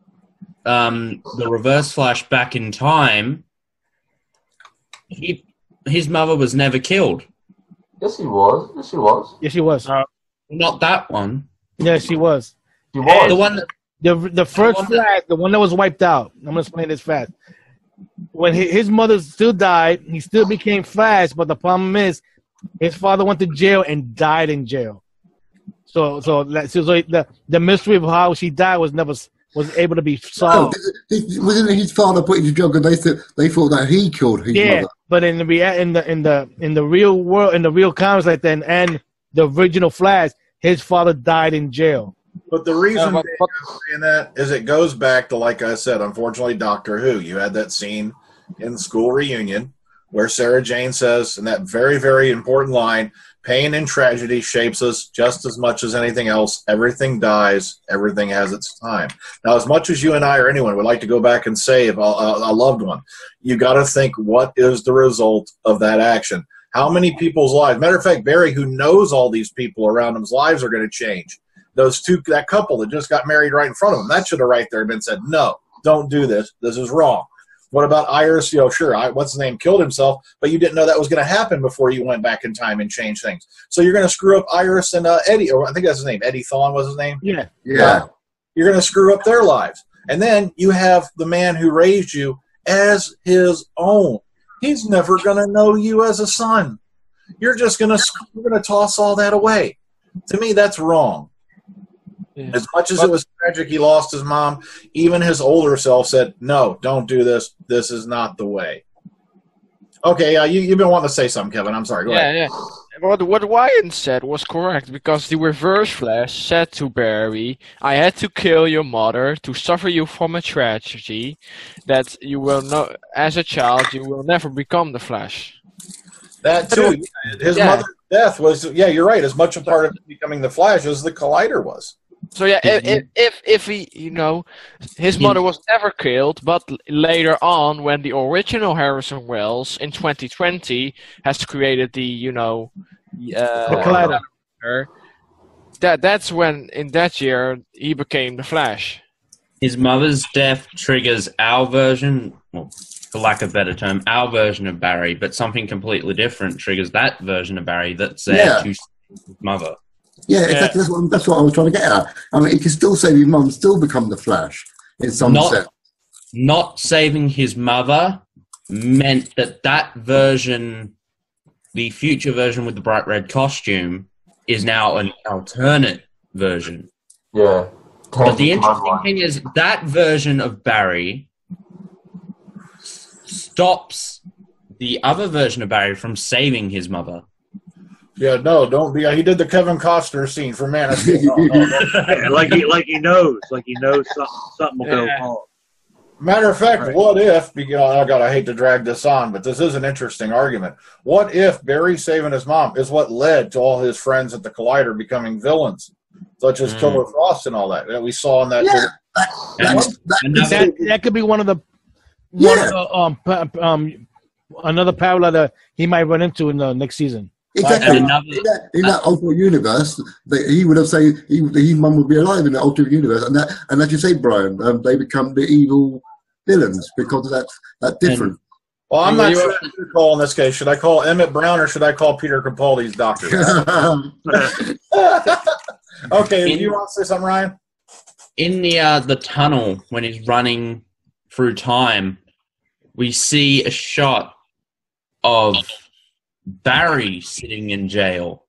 the Reverse Flash back in time, his mother was never killed. Yes, he was. Yes, she was. Yes, she was. Not that one. Yes, she was. She was. The one that, the first Flash, the one that was wiped out. I'm gonna explain this fast. When his mother still died, he still became Flash, but the problem is his father went to jail and died in jail. So the mystery of how she died was able to be solved. Wasn't his father put into jail because they thought that he killed his mother? But in the real world, in the real comics like that, and the original Flash, his father died in jail. But the reason I'm saying that is it goes back to, like I said, unfortunately, Doctor Who. You had that scene in School Reunion where Sarah Jane says, in that very, very important line, pain and tragedy shapes us just as much as anything else. Everything dies. Everything has its time. Now, as much as you and I or anyone would like to go back and save a loved one, you got to think, what is the result of that action? How many people's lives? Matter of fact, Barry, who knows all these people around him's lives are going to change. That couple that just got married right in front of him, that should have right there been said, no, don't do this. This is wrong. What about Iris? Sure, what's his name, killed himself, but you didn't know that was going to happen before you went back in time and changed things. So you're going to screw up Iris and Eddie, or I think that's his name. Eddie Thawne was his name? Yeah. You're going to screw up their lives. And then you have the man who raised you as his own. He's never going to know you as a son. You're just going to toss all that away. To me, that's wrong. Yeah. As much as it was tragic he lost his mom, even his older self said, no, don't do this. This is not the way. Okay, you've been wanting to say something, Kevin. I'm sorry. Go ahead. Yeah. What Ryan said was correct, because the Reverse Flash said to Barry, I had to kill your mother to suffer you from a tragedy that you will not, as a child, you will never become the Flash. That too. His mother's death was, you're right, as much a part of becoming the Flash as the Collider was. So if he, his mother was never killed, but later on, when the original Harrison Wells in 2020 has created the Collider, that's when in that year he became the Flash. His mother's death triggers our version, well, for lack of a better term, our version of Barry, but something completely different triggers that version of Barry that's there to save his mother. Yeah, exactly. That's what I was trying to get at. I mean, he can still save his mum, still become the Flash in some sense. Not saving his mother meant that version, the future version with the bright red costume, is now an alternate version. Yeah. But the interesting thing is that version of Barry stops the other version of Barry from saving his mother. Yeah, no, don't be. He did the Kevin Costner scene for Man of Steel. No. like he knows something will go wrong. Matter of fact, what if? I hate to drag this on, but this is an interesting argument. What if Barry saving his mom is what led to all his friends at the Collider becoming villains, such as Killer Frost and all that we saw in that? That could be one of the another parallel that he might run into in the next season. Exactly. In that alternate universe, he would have said his mum would be alive in the alternate universe, and as you say, Brian, they become the evil villains because of that different. Well, I'm not sure who to call in this case. Should I call Emmett Brown or should I call Peter Capaldi's doctor? Okay, do you want to say something, Ryan? In the tunnel, when he's running through time, we see a shot of Barry sitting in jail.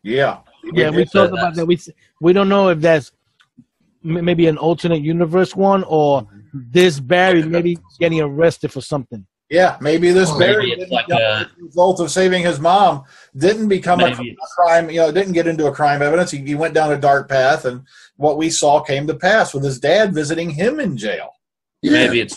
Yeah. Yeah, we talked about that. We don't know if that's maybe an alternate universe one or this Barry maybe getting arrested for something. Yeah, maybe this Barry, it's didn't, like as a result of saving his mom, didn't become a crime. Didn't get into a crime evidence. He went down a dark path, and what we saw came to pass with his dad visiting him in jail. Maybe it's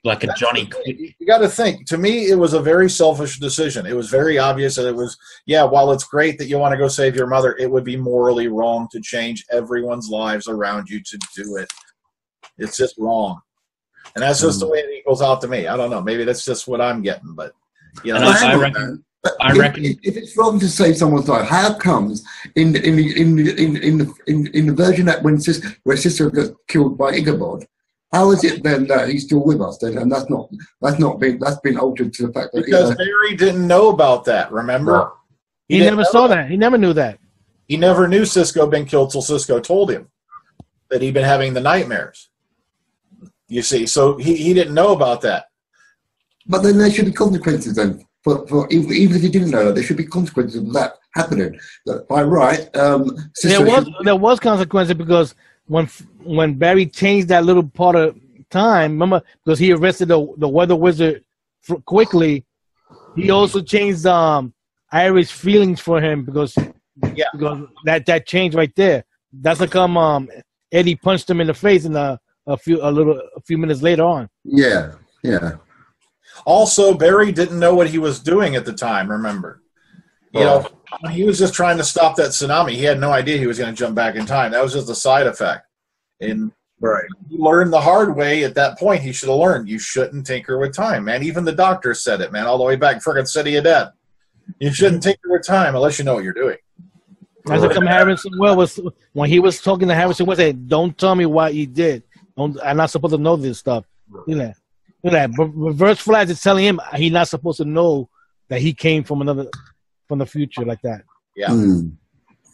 like a Johnny. You got to think. To me, it was a very selfish decision. It was very obvious that it was. Yeah, while it's great that you want to go save your mother, it would be morally wrong to change everyone's lives around you to do it. It's just wrong. And that's just the way it equals out to me. I don't know. Maybe that's just what I'm getting, but I reckon if it's wrong to save someone's life, how comes in the version that where Sister got killed by Ichabod, how is it then that he's still with us then? And that's been altered to the fact that because Barry didn't know about that. Remember, No. He never saw that. He never knew that. He never knew Cisco had been killed till Cisco told him that he'd been having the nightmares. You see, so he didn't know about that. But then there should be consequences then. For even if you didn't know that, there should be consequences of that happening. By right, there was consequences because when Barry changed that little part of time, remember, because he arrested the weather wizard quickly, he also changed Irish feelings for him because that change right there. That's how come Eddie punched him in the face in a few minutes later on. Yeah. Also, Barry didn't know what he was doing at the time, remember. When he was just trying to stop that tsunami, he had no idea he was going to jump back in time. That was just a side effect. And he learned the hard way at that point. He should have learned. You shouldn't tinker with time, man. Even the doctor said it, man, all the way back friggin' City of Death. You shouldn't tinker with time unless you know what you're doing. That's how come Harrison Wells when he was talking to Harrison Wells, said, "Don't tell me what he did. I'm not supposed to know this stuff." You know that. But Reverse Flash is telling him he's not supposed to know that he came from the future like that. Yeah.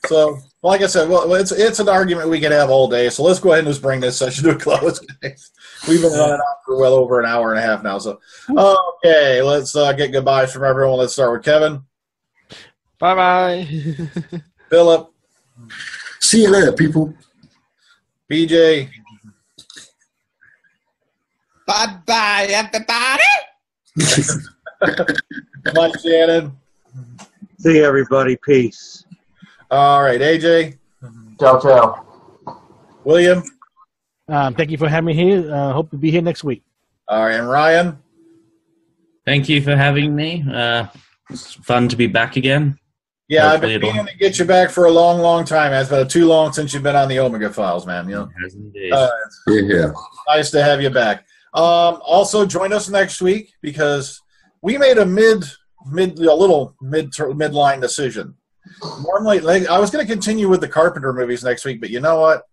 So, like I said, well, it's an argument we can have all day. So let's go ahead and just bring this session to a close, guys. We've been running on for well over an hour and a half now. So, okay, let's get goodbyes from everyone. Let's start with Kevin. Bye-bye. Philip. See you later, people. BJ. Bye-bye, everybody. Mike Shannon. See everybody. Peace. All right, AJ. Ciao, ciao. William. Thank you for having me here. Hope to be here next week. All right, and Ryan. Thank you for having me. It's fun to be back again. Yeah, Hopefully I've been meaning to get you back for a long, long time. It's been too long since you've been on the Omega Files, man. Yes, indeed. Yeah. Nice to have you back. Also, join us next week because we made a midline decision. Normally, I was going to continue with the Carpenter movies next week, but you know what?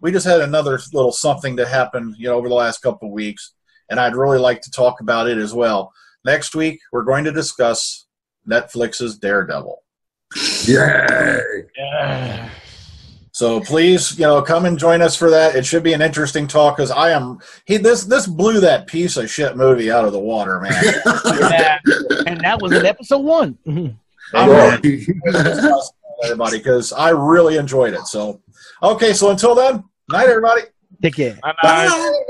We just had another little something that happened, over the last couple of weeks, and I'd really like to talk about it as well. Next week, we're going to discuss Netflix's Daredevil. Yay! So please, come and join us for that. It should be an interesting talk because this blew that piece of shit movie out of the water, man. Yeah. And that was in episode 1. I'm ready to everybody because I really enjoyed it. So, okay, so until then, night, everybody. Take care. Bye-bye.